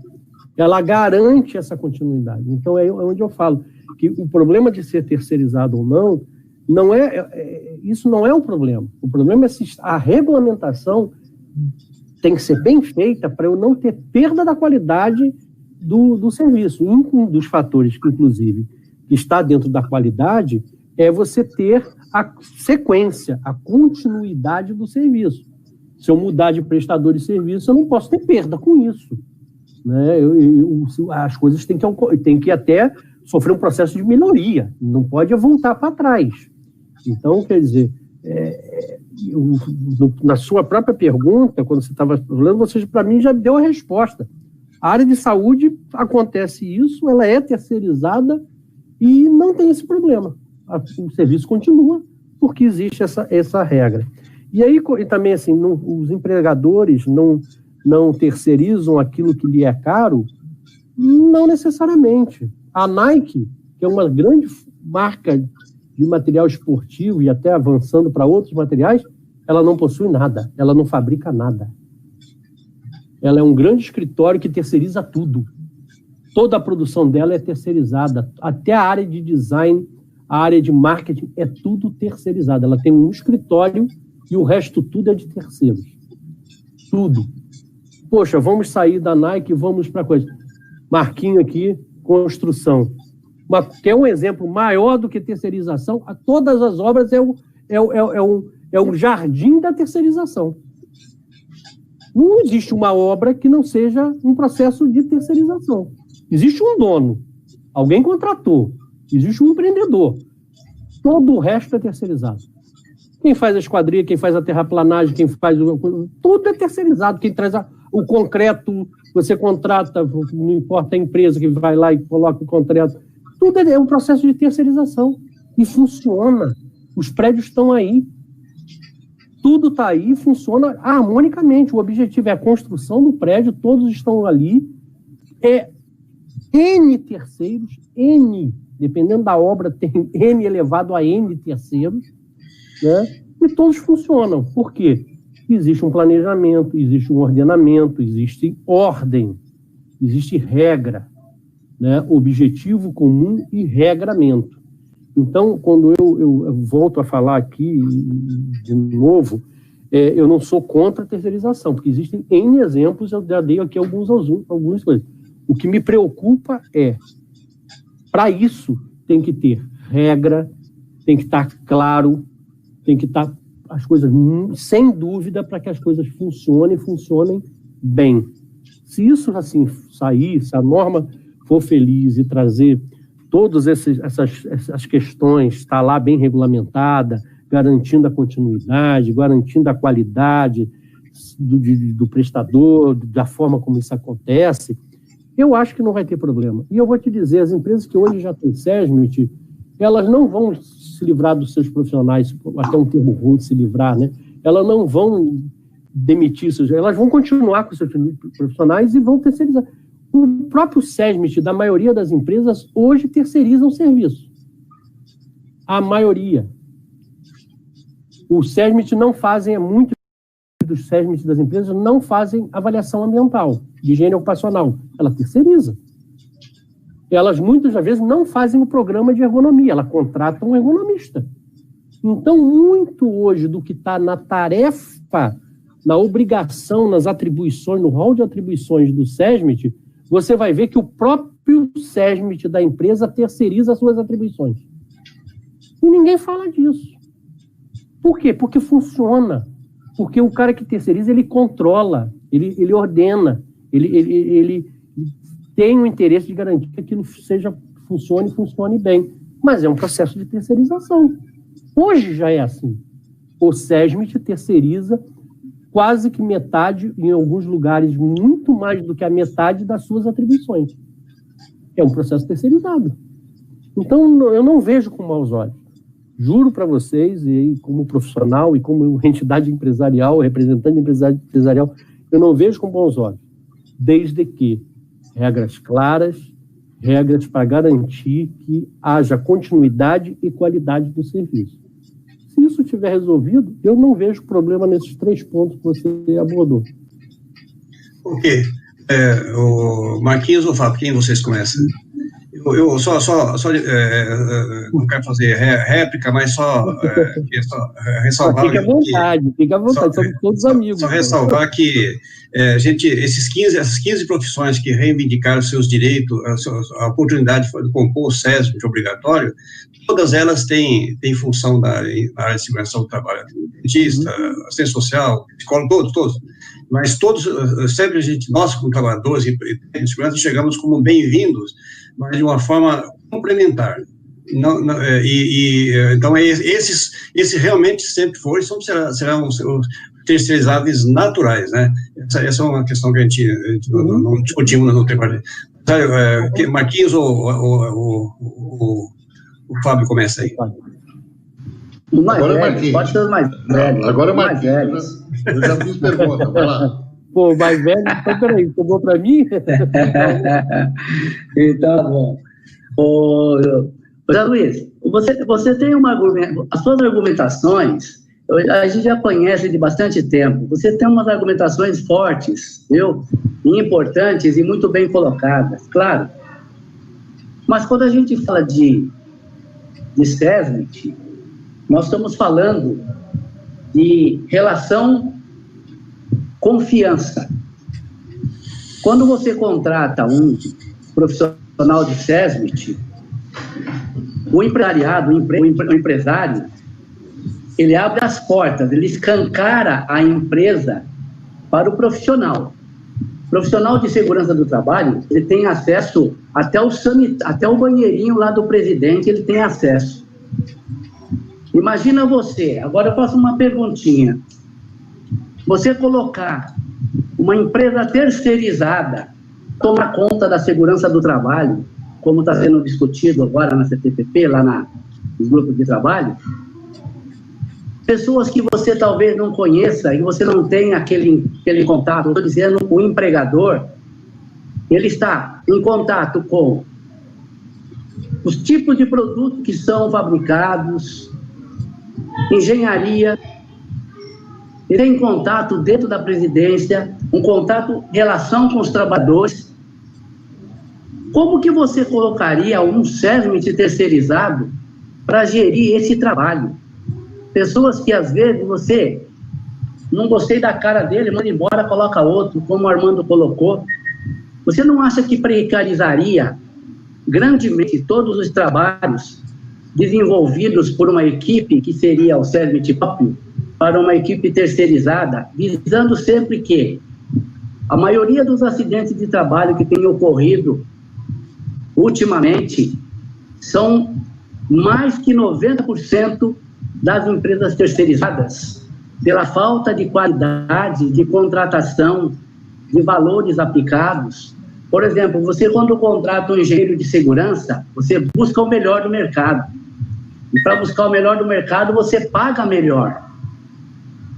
[SPEAKER 3] Ela garante essa continuidade. Então, é onde eu falo que o problema de ser terceirizado ou não isso não é o problema. O problema é se a regulamentação tem que ser bem feita para eu não ter perda da qualidade do serviço. Um dos fatores que, inclusive, está dentro da qualidade é você ter a sequência, a continuidade do serviço. Se eu mudar de prestador de serviço, eu não posso ter perda com isso. Né? As coisas têm que até sofrer um processo de melhoria, não pode voltar para trás. Então, quer dizer, na sua própria pergunta, quando você estava falando, você, para mim, já deu a resposta. A área de saúde acontece isso, ela é terceirizada e não tem esse problema. O serviço continua porque existe essa regra. E aí, também, assim, os empregadores não terceirizam aquilo que lhe é caro? Não necessariamente. A Nike, que é uma grande marca de material esportivo e até avançando para outros materiais, ela não possui nada, ela não fabrica nada. Ela é um grande escritório que terceiriza tudo. Toda a produção dela é terceirizada, até a área de design, a área de marketing é tudo terceirizado. Ela tem um escritório e o resto tudo é de terceiros. Tudo. Poxa, vamos sair da Nike, vamos para coisa. Marquinho aqui, construção. Que é um exemplo maior do que terceirização. Todas as obras é o jardim da terceirização. Não existe uma obra que não seja um processo de terceirização. Existe um dono, alguém contratou, existe um empreendedor. Todo o resto é terceirizado. Quem faz a esquadria, quem faz a terraplanagem, quem faz... Tudo é terceirizado. Quem traz o concreto, você contrata, não importa a empresa que vai lá e coloca o concreto. Tudo é um processo de terceirização. E funciona. Os prédios estão aí. Tudo está aí, funciona harmonicamente. O objetivo é a construção do prédio, todos estão ali. É N terceiros, N, dependendo da obra, tem N elevado a N terceiros, né? E todos funcionam. Por quê? Existe um planejamento, existe um ordenamento, existe ordem, existe regra, né? Objetivo comum e regramento. Então, quando eu volto a falar aqui de novo, eu não sou contra a terceirização, porque existem N exemplos, eu já dei aqui algumas coisas. O que me preocupa para isso, tem que ter regra, tem que estar claro, tem que estar as coisas sem dúvida para que as coisas funcionem bem. Se isso assim sair, se a norma for feliz e trazer todas essas questões, está lá bem regulamentada, garantindo a continuidade, garantindo a qualidade do prestador, da forma como isso acontece, eu acho que não vai ter problema. E eu vou te dizer, as empresas que hoje já têm SESMIT, elas não vão se livrar dos seus profissionais, até um termo ruim de se livrar, né? Elas não vão demitir, elas vão continuar com seus profissionais e vão terceirizar. O próprio SESMIT da maioria das empresas hoje terceirizam o serviço. A maioria. O SESMIT não fazem, muitos dos SESMIT das empresas não fazem avaliação ambiental, de higiene ocupacional. Ela terceiriza. Elas, muitas das vezes, não fazem o programa de ergonomia, ela contrata um ergonomista. Então, muito hoje do que está na tarefa, na obrigação, nas atribuições, no rol de atribuições do SESMIT, você vai ver que o próprio SESMIT da empresa terceiriza as suas atribuições. E ninguém fala disso. Por quê? Porque funciona. Porque o cara que terceiriza, ele controla, ele ordena, ele tem o interesse de garantir que aquilo funcione bem. Mas é um processo de terceirização. Hoje já é assim. O SESMIT terceiriza quase que metade, em alguns lugares, muito mais do que a metade das suas atribuições. É um processo terceirizado. Então, eu não vejo com maus olhos. Juro para vocês, e aí, como profissional e como entidade empresarial, representante empresarial, eu não vejo com bons olhos. Desde que regras claras, regras para garantir que haja continuidade e qualidade do serviço. Se isso estiver resolvido, eu não vejo problema nesses 3 pontos que você abordou.
[SPEAKER 1] Ok. O Marquinhos ou Fábio, quem vocês começam? Eu só não quero fazer réplica, mas só ressalvar...
[SPEAKER 3] Fique à vontade, somos todos amigos.
[SPEAKER 1] Só ressalvar que essas 15 profissões que reivindicaram seus direitos, a oportunidade de compor o SESMIT obrigatório, todas elas têm função na área de segurança do trabalho. Dentista, assistente social, psicólogo, todos. Mas todos, sempre nós como trabalhadores e de segurança, chegamos como bem-vindos, mas de uma forma complementar. Então, esses realmente sempre foram e serão os terceirizáveis naturais, né? Essa é uma questão que a gente não discutimos no tempo. Marquinhos ou o Fábio começa aí.
[SPEAKER 2] Agora é Marquinhos. Pode ser os mais velhos.
[SPEAKER 4] Agora é Marquinhos. Eu já fiz pergunta, vai lá.
[SPEAKER 3] Pô, mais velho, então peraí, tomou para mim?
[SPEAKER 2] Então, bom. José Luiz, você tem as suas argumentações, a gente já conhece de bastante tempo, você tem umas argumentações fortes, importantes e muito bem colocadas, claro. Mas quando a gente fala de de SESMIT, nós estamos falando de relação confiança. Quando você contrata um profissional de SESMIT, o empresariado, o empresário, ele abre as portas, ele escancara a empresa para o profissional. O profissional de segurança do trabalho, ele tem acesso até o banheirinho lá do presidente, ele tem acesso. Imagina você, agora eu faço uma perguntinha. Você colocar uma empresa terceirizada tomar conta da segurança do trabalho, como está sendo discutido agora na CTPP, lá nos grupos de trabalho, pessoas que você talvez não conheça e você não tem aquele contato. Estou dizendo, o empregador, ele está em contato com os tipos de produtos que são fabricados, engenharia, ele tem contato dentro da presidência, um contato, relação com os trabalhadores. Como que você colocaria um SESMIT terceirizado para gerir esse trabalho? Pessoas que, às vezes, você não gostei da cara dele, manda embora, coloca outro, como o Armando colocou. Você não acha que precarizaria grandemente todos os trabalhos desenvolvidos por uma equipe, que seria o SESMIT próprio, para uma equipe terceirizada, visando sempre que a maioria dos acidentes de trabalho que têm ocorrido ultimamente são mais que 90% das empresas terceirizadas, pela falta de qualidade, de contratação, de valores aplicados. Por exemplo, você quando contrata um engenheiro de segurança, você busca o melhor do mercado. E para buscar o melhor do mercado, você paga melhor,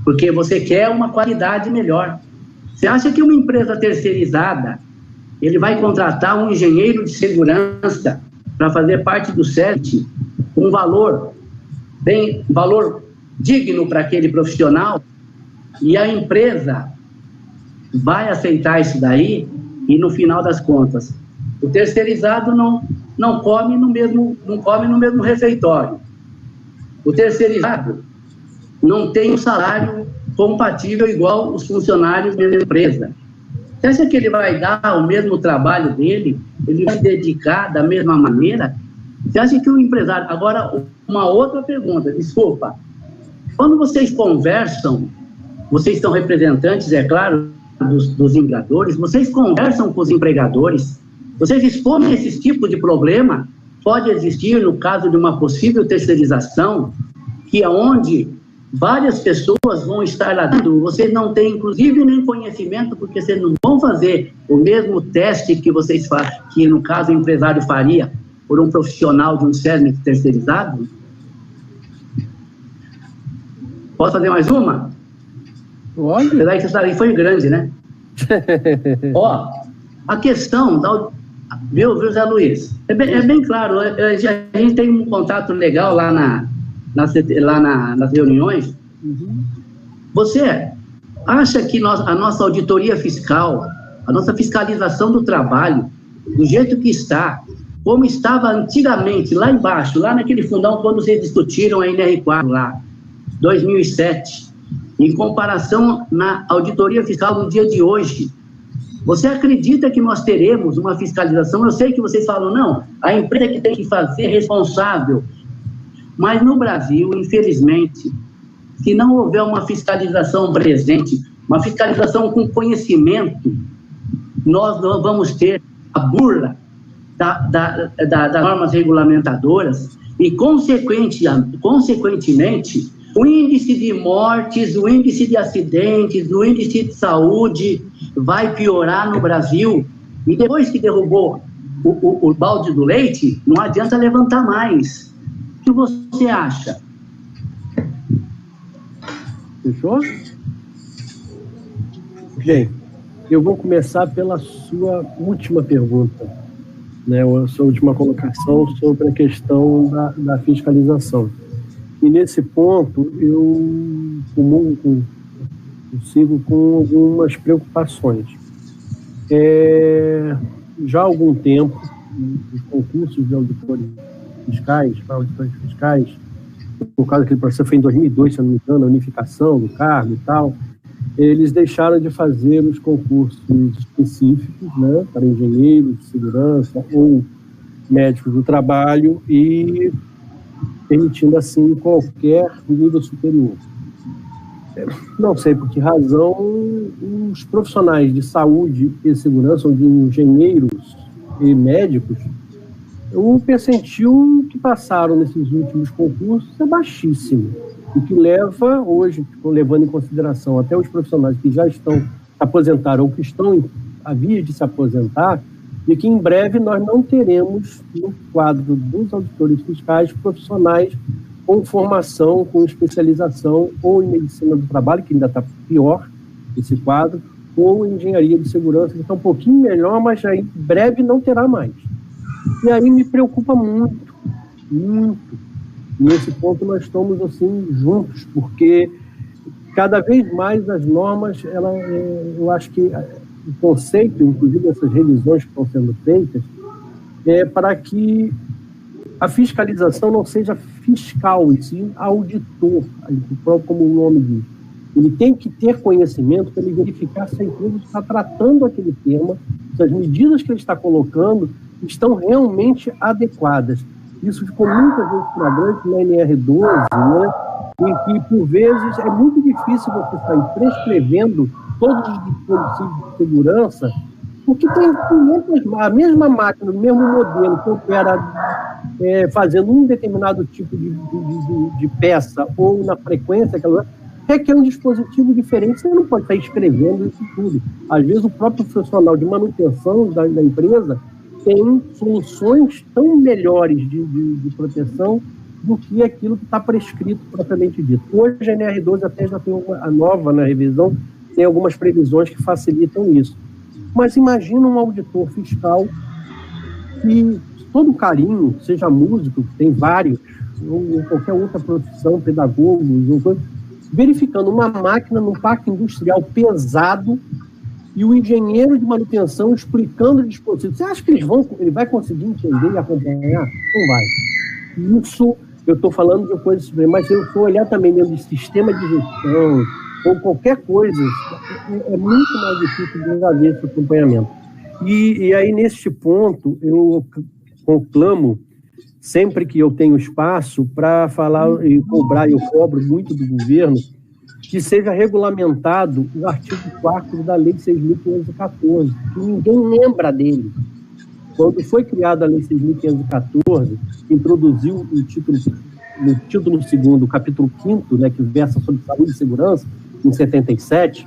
[SPEAKER 2] porque você quer uma qualidade melhor. Você acha que uma empresa terceirizada, ele vai contratar um engenheiro de segurança para fazer parte do SESMIT, com valor digno para aquele profissional, e a empresa vai aceitar isso daí, e no final das contas, o terceirizado não come no mesmo refeitório. O terceirizado não tem um salário compatível igual os funcionários da empresa. Você acha que ele vai dar o mesmo trabalho dele? Ele vai dedicar da mesma maneira? Você acha que o empresário... Agora, uma outra pergunta, desculpa. Quando vocês conversam, vocês são representantes, é claro, dos empregadores, vocês conversam com os empregadores, vocês expõem esse tipo de problema, pode existir no caso de uma possível terceirização, que é onde várias pessoas vão estar lá dentro, vocês não têm, inclusive, nem conhecimento, porque vocês não vão fazer o mesmo teste que vocês fazem, que no caso o empresário faria por um profissional de um SESMIT terceirizado? Posso fazer mais uma?
[SPEAKER 3] Olha.
[SPEAKER 2] Apesar que essa aí foi grande, né? Ó, a questão da... Viu, Zé Luiz? É bem claro, a gente tem um contato legal lá nas reuniões.
[SPEAKER 3] Uhum.
[SPEAKER 2] Você acha que a nossa auditoria fiscal, a nossa fiscalização do trabalho, do jeito que está, como estava antigamente, lá embaixo, lá naquele fundão, quando vocês discutiram a NR4 lá, 2007, em comparação na auditoria fiscal no dia de hoje, você acredita que nós teremos uma fiscalização? Eu sei que vocês falam, não, a empresa que tem que fazer responsável. Mas no Brasil, infelizmente, se não houver uma fiscalização presente, uma fiscalização com conhecimento, nós não vamos ter a burla das normas regulamentadoras e, consequentemente, o índice de mortes, o índice de acidentes, o índice de saúde vai piorar no Brasil. E depois que derrubou o balde do leite, não adianta levantar mais. O que você acha?
[SPEAKER 3] Fechou? Bem, eu vou começar pela sua última pergunta, né? A sua última colocação sobre a questão da fiscalização. E nesse ponto, eu sigo com algumas preocupações. Já há algum tempo, os concursos de auditoria fiscais, para auditores fiscais, por causa daquele processo foi em 2002, se eu não me engano, a unificação do cargo e tal, eles deixaram de fazer os concursos específicos, né, para engenheiros de segurança ou médicos do trabalho e permitindo, assim, qualquer nível superior. Não sei por que razão os profissionais de saúde e segurança, ou de engenheiros e médicos, o percentil que passaram nesses últimos concursos é baixíssimo, o que leva hoje, levando em consideração até os profissionais que já estão aposentados ou que estão a via de se aposentar, e que em breve nós não teremos no quadro dos auditores fiscais profissionais com formação, com especialização ou em medicina do trabalho, que ainda está pior esse quadro, ou em engenharia de segurança, que está um pouquinho melhor, mas já em breve não terá mais. E aí me preocupa muito, muito. E nesse ponto nós estamos assim juntos, porque cada vez mais as normas, eu acho que o conceito, inclusive dessas revisões que estão sendo feitas, é para que a fiscalização não seja fiscal, e sim auditor, como o nome diz. Ele tem que ter conhecimento para ele verificar se a empresa está tratando aquele tema, se as medidas que ele está colocando estão realmente adequadas. Isso ficou muitas vezes flagrante na NR12, né? Em que, por vezes, é muito difícil você sair prescrevendo todos os dispositivos de segurança, porque tem a mesma máquina, o mesmo modelo que opera fazendo um determinado tipo de peça ou na frequência, requer um dispositivo diferente, você não pode estar escrevendo isso tudo. Às vezes o próprio profissional de manutenção da empresa tem soluções tão melhores de proteção do que aquilo que está prescrito propriamente dito. Hoje a NR12 até já tem a nova na revisão, tem algumas previsões que facilitam isso. Mas imagina um auditor fiscal que todo carinho, seja músico, tem vários, ou qualquer outra profissão, pedagogos, verificando uma máquina num parque industrial pesado e o engenheiro de manutenção explicando o dispositivo. Você acha que ele vai conseguir entender e acompanhar? Não vai. Isso, eu estou falando de coisas, mas se eu for olhar também dentro de sistema de gestão ou qualquer coisa, é muito mais difícil de haver esse acompanhamento. E aí, neste ponto, eu conclamo, sempre que eu tenho espaço, para falar e cobrar, eu cobro muito do governo, que seja regulamentado o artigo 4º da Lei 6.514, que ninguém lembra dele. Quando foi criada a Lei 6.514, introduziu no título 2º, capítulo 5º, né, que versa sobre saúde e segurança, em 77,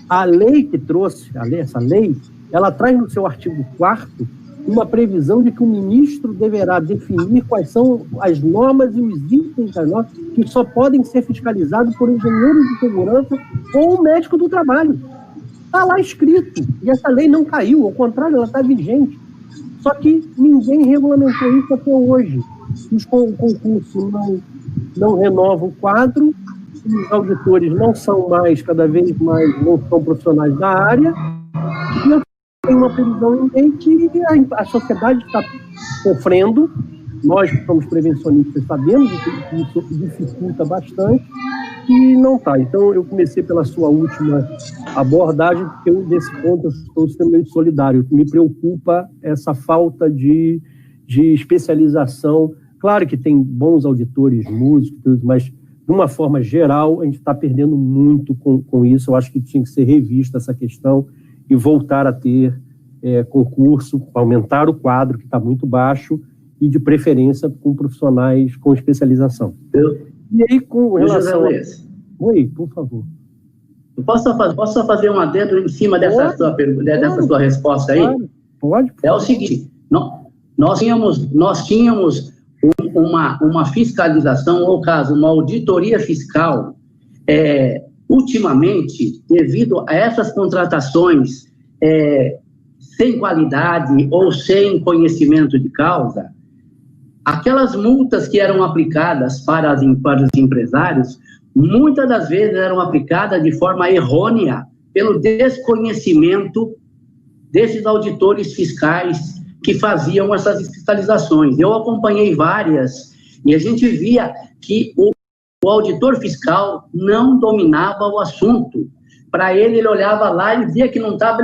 [SPEAKER 3] a lei que trouxe, essa lei, ela traz no seu artigo 4º uma previsão de que o ministro deverá definir quais são as normas e os itens das normas que só podem ser fiscalizados por engenheiros de segurança ou médico do trabalho. Está lá escrito. E essa lei não caiu, ao contrário, ela está vigente. Só que ninguém regulamentou isso até hoje. O concurso não renova o quadro, os auditores não são mais, cada vez mais, não são profissionais da área, e eu tenho uma previsão em lei que a sociedade está sofrendo. Nós que somos prevencionistas sabemos que isso dificulta bastante e não está. Então, eu comecei pela sua última abordagem, porque nesse ponto eu estou extremamente solidário. Me preocupa essa falta de especialização. Claro que tem bons auditores, músicos, mas, de uma forma geral, a gente está perdendo muito com isso. Eu acho que tinha que ser revista essa questão e voltar a ter concurso, aumentar o quadro, que está muito baixo, e de preferência com profissionais com especialização. E aí, com relação a... Oi, por favor.
[SPEAKER 2] Eu posso só fazer um adendo em cima dessa sua resposta aí?
[SPEAKER 3] Pode.
[SPEAKER 2] É o seguinte, nós tínhamos uma fiscalização, ou caso, uma auditoria fiscal, ultimamente, devido a essas contratações sem qualidade ou sem conhecimento de causa, aquelas multas que eram aplicadas para os empresários, muitas das vezes eram aplicadas de forma errônea pelo desconhecimento desses auditores fiscais que faziam essas fiscalizações. Eu acompanhei várias, e a gente via que o auditor fiscal não dominava o assunto. Para ele olhava lá e via que não estava,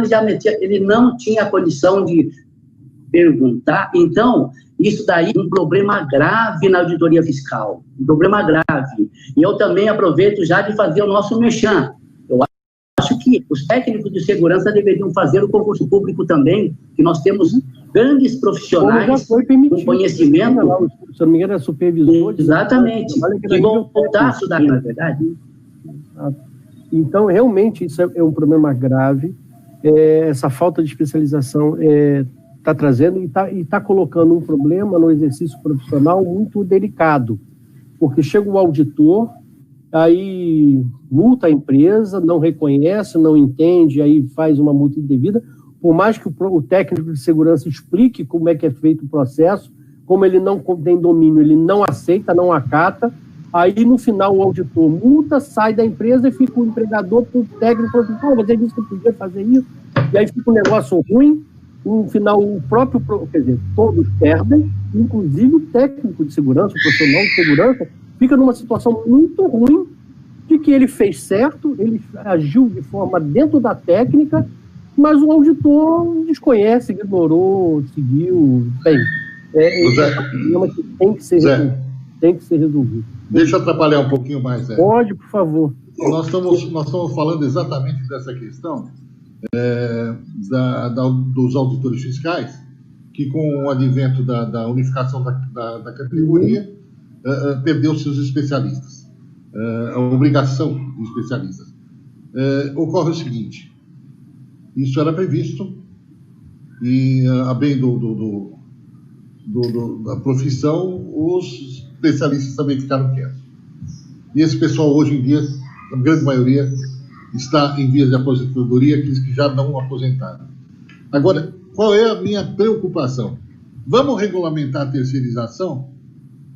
[SPEAKER 2] ele não tinha condição de perguntar. Então, isso daí é um problema grave na auditoria fiscal, um problema grave. E eu também aproveito já de fazer o nosso merchan. Eu acho que os técnicos de segurança deveriam fazer o concurso público também, que nós temos grandes profissionais com conhecimento.
[SPEAKER 3] Se não me engano, é supervisor.
[SPEAKER 2] Exatamente. Que vão voltar isso daí, na verdade.
[SPEAKER 3] Então, realmente, isso é um problema grave. Essa falta de especialização está trazendo e está colocando um problema no exercício profissional muito delicado, porque chega o auditor, aí multa a empresa, não reconhece, não entende, aí faz uma multa indevida, por mais que o técnico de segurança explique como é que é feito o processo, como ele não tem domínio, ele não aceita, não acata, aí no final o auditor multa, sai da empresa e fica o empregador para o técnico falando, você disse que eu podia fazer isso, e aí fica um negócio ruim. No final, todos perdem, inclusive o técnico de segurança, o profissional de segurança, fica numa situação muito ruim de que ele fez certo, ele agiu de forma dentro da técnica, mas o auditor desconhece, ignorou, seguiu. Bem, é um problema que tem que ser resolvido.
[SPEAKER 4] Deixa eu atrapalhar um pouquinho mais, Zé.
[SPEAKER 3] Pode, por favor.
[SPEAKER 4] Nós estamos falando exatamente dessa questão dos auditores fiscais, que com o advento da unificação da categoria, perdeu seus especialistas, a obrigação de especialistas. Ocorre o seguinte, isso era previsto, e a bem da profissão, os especialistas também ficaram quietos. E esse pessoal hoje em dia, a grande maioria, está em vias de aposentadoria, aqueles que já não aposentaram. Agora, qual é a minha preocupação? Vamos regulamentar a terceirização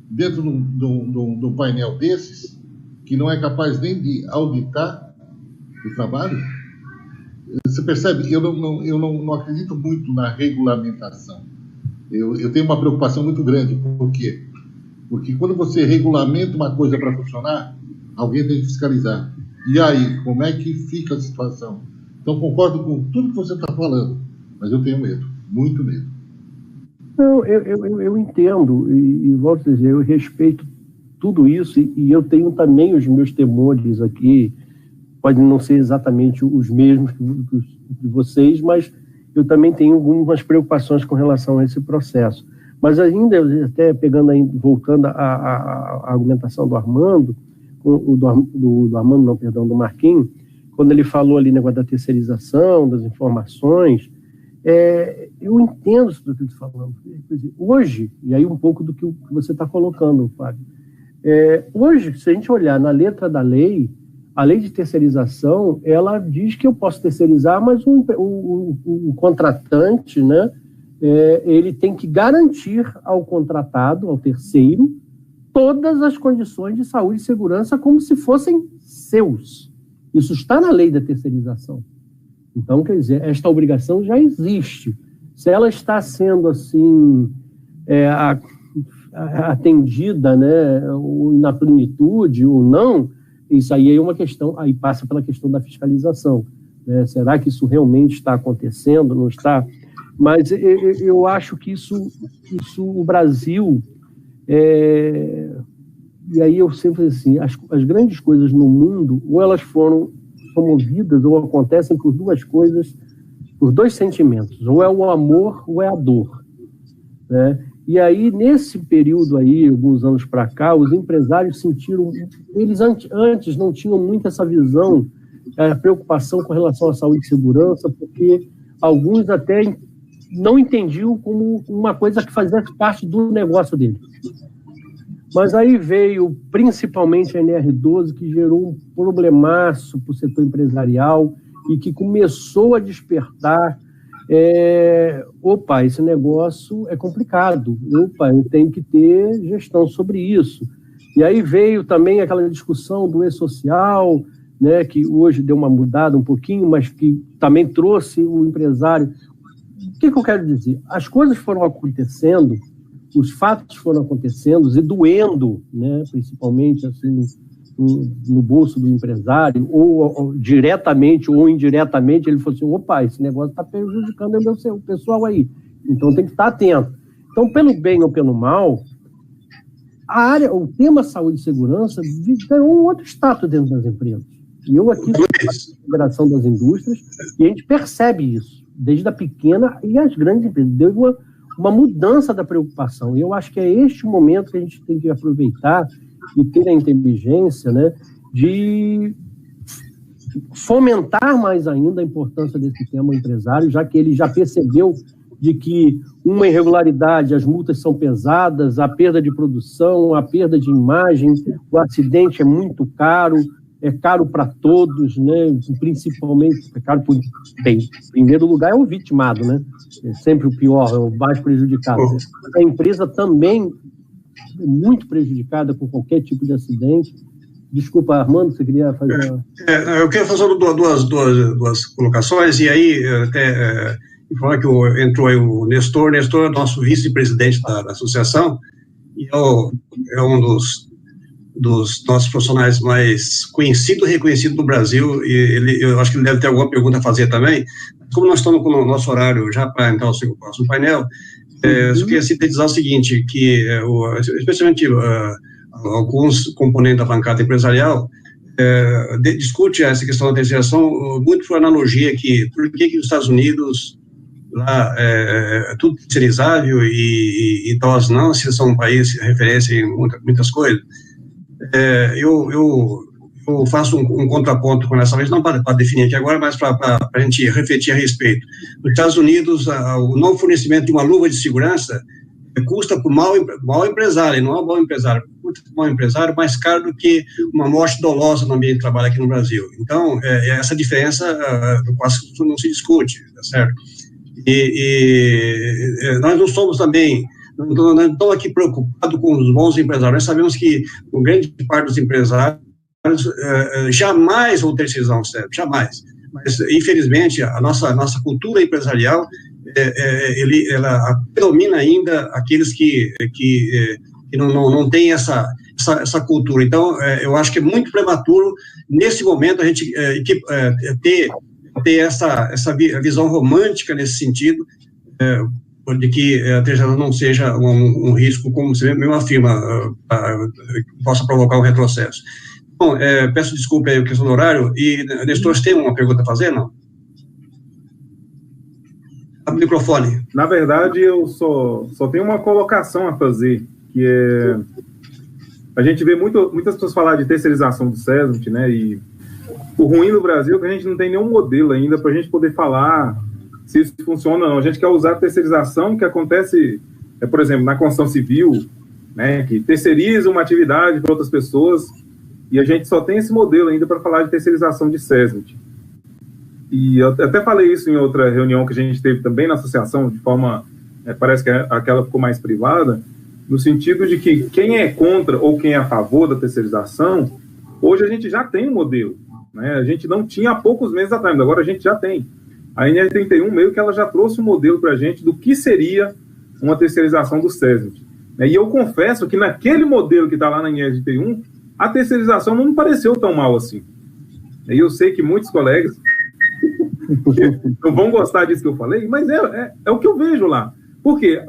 [SPEAKER 4] dentro de um painel desses, que não é capaz nem de auditar o trabalho? Você percebe? Eu não acredito muito na regulamentação. Eu tenho uma preocupação muito grande. Por quê? Porque quando você regulamenta uma coisa para funcionar, alguém tem que fiscalizar. E aí, como é que fica a situação? Então, concordo com tudo que você está falando, mas eu tenho medo, muito medo.
[SPEAKER 3] Não, eu entendo, e volto a dizer, eu respeito tudo isso, e eu tenho também os meus temores aqui, podem não ser exatamente os mesmos de vocês, mas eu também tenho algumas preocupações com relação a esse processo. Mas ainda, até voltando à argumentação do Armando, do Marquinhos, quando ele falou ali negócio da terceirização, das informações, eu entendo isso que ele está falando. Hoje, e aí um pouco do que você está colocando, Fábio, hoje, se a gente olhar na letra da lei, a lei de terceirização, ela diz que eu posso terceirizar, mas o contratante, né, ele tem que garantir ao contratado, ao terceiro, todas as condições de saúde e segurança como se fossem seus. Isso está na lei da terceirização. Então, quer dizer, esta obrigação já existe. Se ela está sendo, assim, atendida, né, na plenitude ou não, isso aí é uma questão, aí passa pela questão da fiscalização. Né? Será que isso realmente está acontecendo? Não está? Mas eu acho que isso o Brasil... e aí eu sempre assim, as grandes coisas no mundo, ou elas foram promovidas ou acontecem por duas coisas, por dois sentimentos, ou é o amor ou é a dor, né? E aí nesse período aí, alguns anos para cá, os empresários sentiram, eles antes não tinham muito essa visão, a preocupação com relação à saúde e segurança, porque alguns até não entendiam como uma coisa que fazia parte do negócio dele. Mas aí veio principalmente a NR12, que gerou um problemaço para o setor empresarial e que começou a despertar, esse negócio é complicado, eu tenho que ter gestão sobre isso. E aí veio também aquela discussão do e-social, né, que hoje deu uma mudada um pouquinho, mas que também trouxe o empresário. o que eu quero dizer? As coisas foram acontecendo, os fatos foram acontecendo e doendo, né, principalmente assim, no bolso do empresário, ou diretamente ou indiretamente, ele falou assim, opa, esse negócio está prejudicando o pessoal aí, então tem que estar atento. Então, pelo bem ou pelo mal, o tema saúde e segurança ganhou um outro status dentro das empresas. E eu aqui sou da Federação das Indústrias, e a gente percebe isso, desde a pequena e as grandes empresas. Deu uma mudança da preocupação. E eu acho que é este momento que a gente tem que aproveitar e ter a inteligência, né, de fomentar mais ainda a importância desse tema empresário, já que ele já percebeu de que uma irregularidade, as multas são pesadas, a perda de produção, a perda de imagem, o acidente é muito caro, é caro para todos, né? Principalmente, é caro em primeiro lugar é o vitimado, né? É sempre o pior, é o mais prejudicado. A empresa também é muito prejudicada com qualquer tipo de acidente. Desculpa, Armando, você queria fazer uma...
[SPEAKER 1] Eu queria fazer duas colocações, e aí até falar que entrou aí o Nestor é nosso vice-presidente da associação, e é um dos nossos profissionais mais conhecido e reconhecido do Brasil, e eu acho que ele deve ter alguma pergunta a fazer também. Como nós estamos com o nosso horário já para entrar no próximo painel, eu só queria sintetizar o seguinte, que especialmente alguns componentes da bancada empresarial discute essa questão da terceirização muito por analogia que por que os Estados Unidos lá é tudo terceirizável e nós não, se são um país referência em muitas coisas. Eu faço um contraponto com essa vez, não para definir aqui agora, mas para a gente refletir a respeito. Nos Estados Unidos, o não fornecimento de uma luva de segurança custa para o mau empresário, e não é um bom empresário, custa para o mau empresário mais caro do que uma morte dolosa no ambiente de trabalho aqui no Brasil. Então, essa diferença quase não se discute, tá certo? E nós não somos também... Não estou aqui preocupado com os bons empresários. Nós sabemos que uma grande parte dos empresários jamais vão terceirizar um CEP, jamais. Mas, infelizmente, a nossa cultura empresarial, ela predomina ainda aqueles que não têm essa cultura. Então, eu acho que é muito prematuro, nesse momento, a gente ter essa visão romântica nesse sentido, de que a terceirização não seja um risco, como você mesmo afirma, possa provocar um retrocesso. Bom, peço desculpa aí a questão do horário, e Nestor, você tem uma pergunta a fazer, não? Abre o microfone.
[SPEAKER 5] Na verdade, eu só tenho uma colocação a fazer, que é... A gente vê muitas pessoas falar de terceirização do SESMIT, né, e o ruim no Brasil é que a gente não tem nenhum modelo ainda para a gente poder falar se isso funciona ou não. A gente quer usar a terceirização que acontece, por exemplo, na construção civil, né, que terceiriza uma atividade para outras pessoas, e a gente só tem esse modelo ainda para falar de terceirização de SESMIT. E eu até falei isso em outra reunião que a gente teve também na associação, de forma, parece que aquela ficou mais privada, no sentido de que quem é contra ou quem é a favor da terceirização, hoje a gente já tem um modelo, né? A gente não tinha há poucos meses atrás, mas agora a gente já tem. A NR31, meio que ela já trouxe um modelo para a gente do que seria uma terceirização do SESMIT. E eu confesso que naquele modelo que está lá na NR31, a terceirização não me pareceu tão mal assim. E eu sei que muitos colegas não vão gostar disso que eu falei, mas é o que eu vejo lá. Porque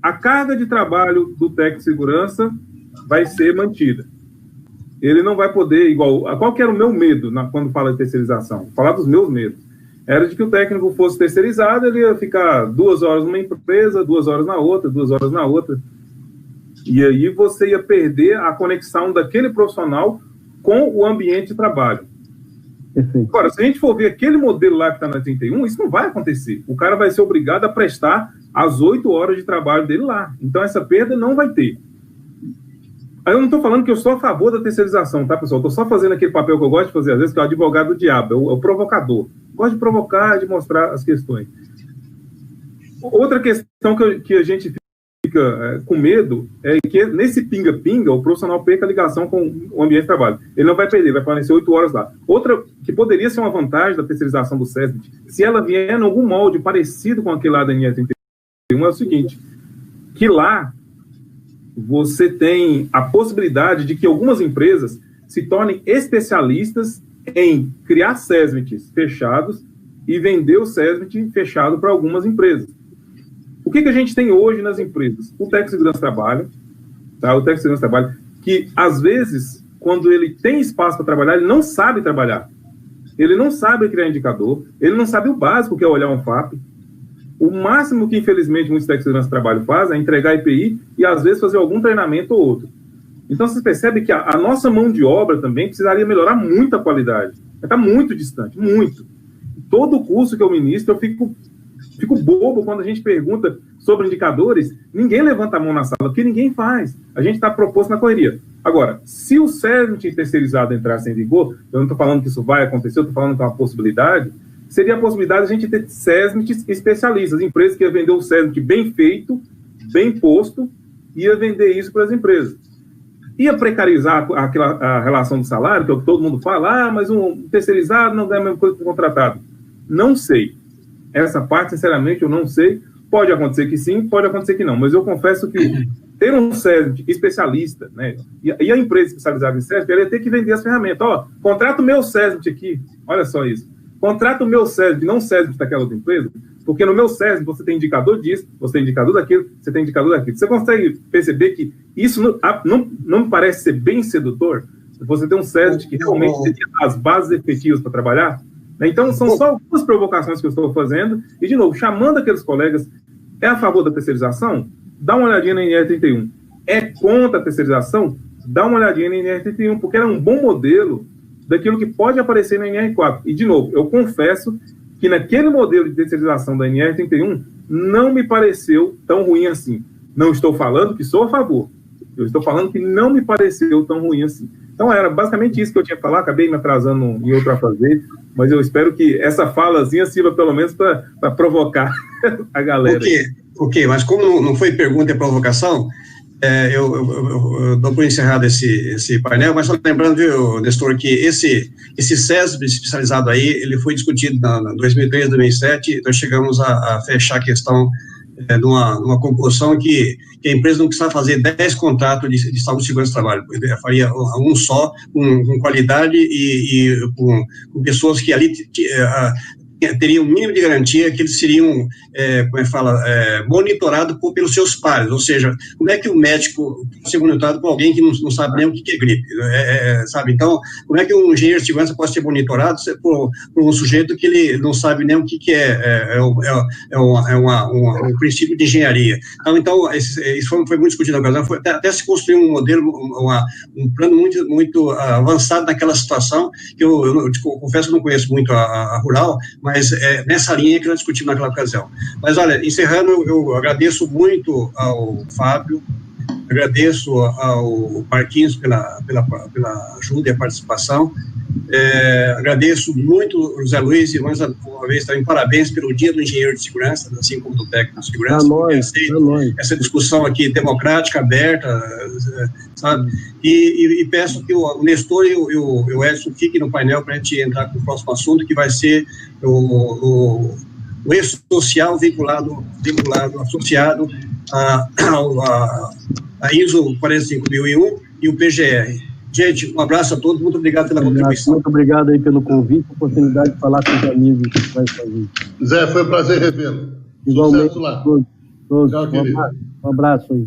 [SPEAKER 5] a carga de trabalho do técnico de segurança vai ser mantida. Ele não vai poder, qual que era o meu medo quando fala de terceirização? Vou falar dos meus medos. Era de que o técnico fosse terceirizado, ele ia ficar 2 horas numa empresa, 2 horas na outra, 2 horas na outra. E aí você ia perder a conexão daquele profissional com o ambiente de trabalho. Perfeito. Agora, se a gente for ver aquele modelo lá que está na 31, isso não vai acontecer. O cara vai ser obrigado a prestar as 8 horas de trabalho dele lá. Então, essa perda não vai ter. Aí eu não estou falando que eu sou a favor da terceirização, tá, pessoal? Estou só fazendo aquele papel que eu gosto de fazer, às vezes, que é o advogado do diabo, é o provocador. Gosto de provocar, de mostrar as questões. Outra questão que a gente fica fica com medo é que nesse pinga-pinga o profissional perca a ligação com o ambiente de trabalho. Ele não vai perder, vai permanecer 8 horas lá. Outra que poderia ser uma vantagem da terceirização do SESMIT, se ela vier em algum molde parecido com aquele lá da NR31, é o seguinte, que lá você tem a possibilidade de que algumas empresas se tornem especialistas em criar SESMITs fechados e vender o SESMIT fechado para algumas empresas. O que a gente tem hoje nas empresas? O técnico de segurança trabalho, tá? O técnico de segurança trabalho, que às vezes, quando ele tem espaço para trabalhar, ele não sabe trabalhar. Ele não sabe criar indicador, ele não sabe o básico que é olhar um FAP. O máximo que, infelizmente, muitos técnicos de segurança trabalho fazem é entregar IPI e, às vezes, fazer algum treinamento ou outro. Então, vocês percebem que a nossa mão de obra também precisaria melhorar muito a qualidade. Está muito distante, muito. Todo o curso que eu ministro, eu fico bobo quando a gente pergunta sobre indicadores, ninguém levanta a mão na sala, porque ninguém faz. A gente está proposto na correria. Agora, se o SESMIT terceirizado entrasse em vigor, eu não estou falando que isso vai acontecer, eu estou falando que é uma possibilidade, seria a possibilidade de a gente ter SESMITs especialistas, empresas que iam vender o SESMIT bem feito, bem posto, ia vender isso para as empresas. Ia precarizar a relação de salário, que é o que todo mundo fala, mas um terceirizado não ganha a mesma coisa que um contratado. Não sei. Essa parte, sinceramente, eu não sei. Pode acontecer que sim, pode acontecer que não. Mas eu confesso que ter um SESMIT especialista, né, e a empresa especializada em SESMIT, ela ia ter que vender as ferramentas. Ó, contrata o meu SESMIT aqui. Olha só isso. Contrata o meu SESMIT, não o SESMIT daquela outra empresa, porque no meu SESMIT você tem indicador disso, você tem indicador daquilo, você tem indicador daquilo. Você consegue perceber que isso não me parece ser bem sedutor? Você tem um SESMIT que realmente teria as bases efetivas para trabalhar? Então, são só algumas provocações que eu estou fazendo, e, de novo, chamando aqueles colegas, é a favor da terceirização? Dá uma olhadinha na NR31. É contra a terceirização? Dá uma olhadinha na NR31, porque ela é um bom modelo daquilo que pode aparecer na NR4. E, de novo, eu confesso que naquele modelo de terceirização da NR31 não me pareceu tão ruim assim. Não estou falando que sou a favor. Eu estou falando que não me pareceu tão ruim assim. Então, era basicamente isso que eu tinha que falar. Acabei me atrasando em outro a fazer, mas eu espero que essa falazinha sirva pelo menos para provocar a galera.
[SPEAKER 1] Ok, mas como não foi pergunta e provocação, eu dou por encerrado esse painel, mas só lembrando, viu, Nestor, que esse SESB especializado aí, ele foi discutido em 2003, 2007, nós chegamos a fechar a questão numa conclusão que a empresa não precisava fazer 10 contratos de saúde e segurança do trabalho, faria um só, com qualidade e com pessoas que ali teriam um mínimo de garantia que eles seriam, monitorados pelos seus pares, ou seja, como é que o médico pode ser monitorado por alguém que não sabe nem o que é gripe, sabe? Então, como é que um engenheiro de segurança pode ser monitorado por um sujeito que ele não sabe nem o que um princípio de engenharia? Então isso foi muito discutido na ocasião, até se construir um modelo, um plano muito avançado naquela situação, que eu confesso que não conheço muito a rural, mas nessa linha que nós discutimos naquela ocasião. Mas, olha, encerrando, eu agradeço muito ao Fábio, agradeço ao Marquinhos pela ajuda e a participação, agradeço muito ao José Luiz, e mais uma vez também parabéns pelo Dia do Engenheiro de Segurança, assim como do técnico de segurança, essa discussão aqui democrática, aberta, sabe, e peço que o Nestor e o Edson fiquem no painel para a gente entrar com o próximo assunto, que vai ser o eixo social vinculado, associado a ISO 45001 e o PGR. Gente, um abraço a todos, muito obrigado pela contribuição.
[SPEAKER 3] Muito obrigado aí pelo convite, oportunidade de falar com os amigos que faz com a gente.
[SPEAKER 4] Zé, foi um prazer revê-lo.
[SPEAKER 3] Igualmente.
[SPEAKER 4] Sucesso lá.
[SPEAKER 3] Todos.
[SPEAKER 4] Tchau, querido.
[SPEAKER 3] Um abraço aí.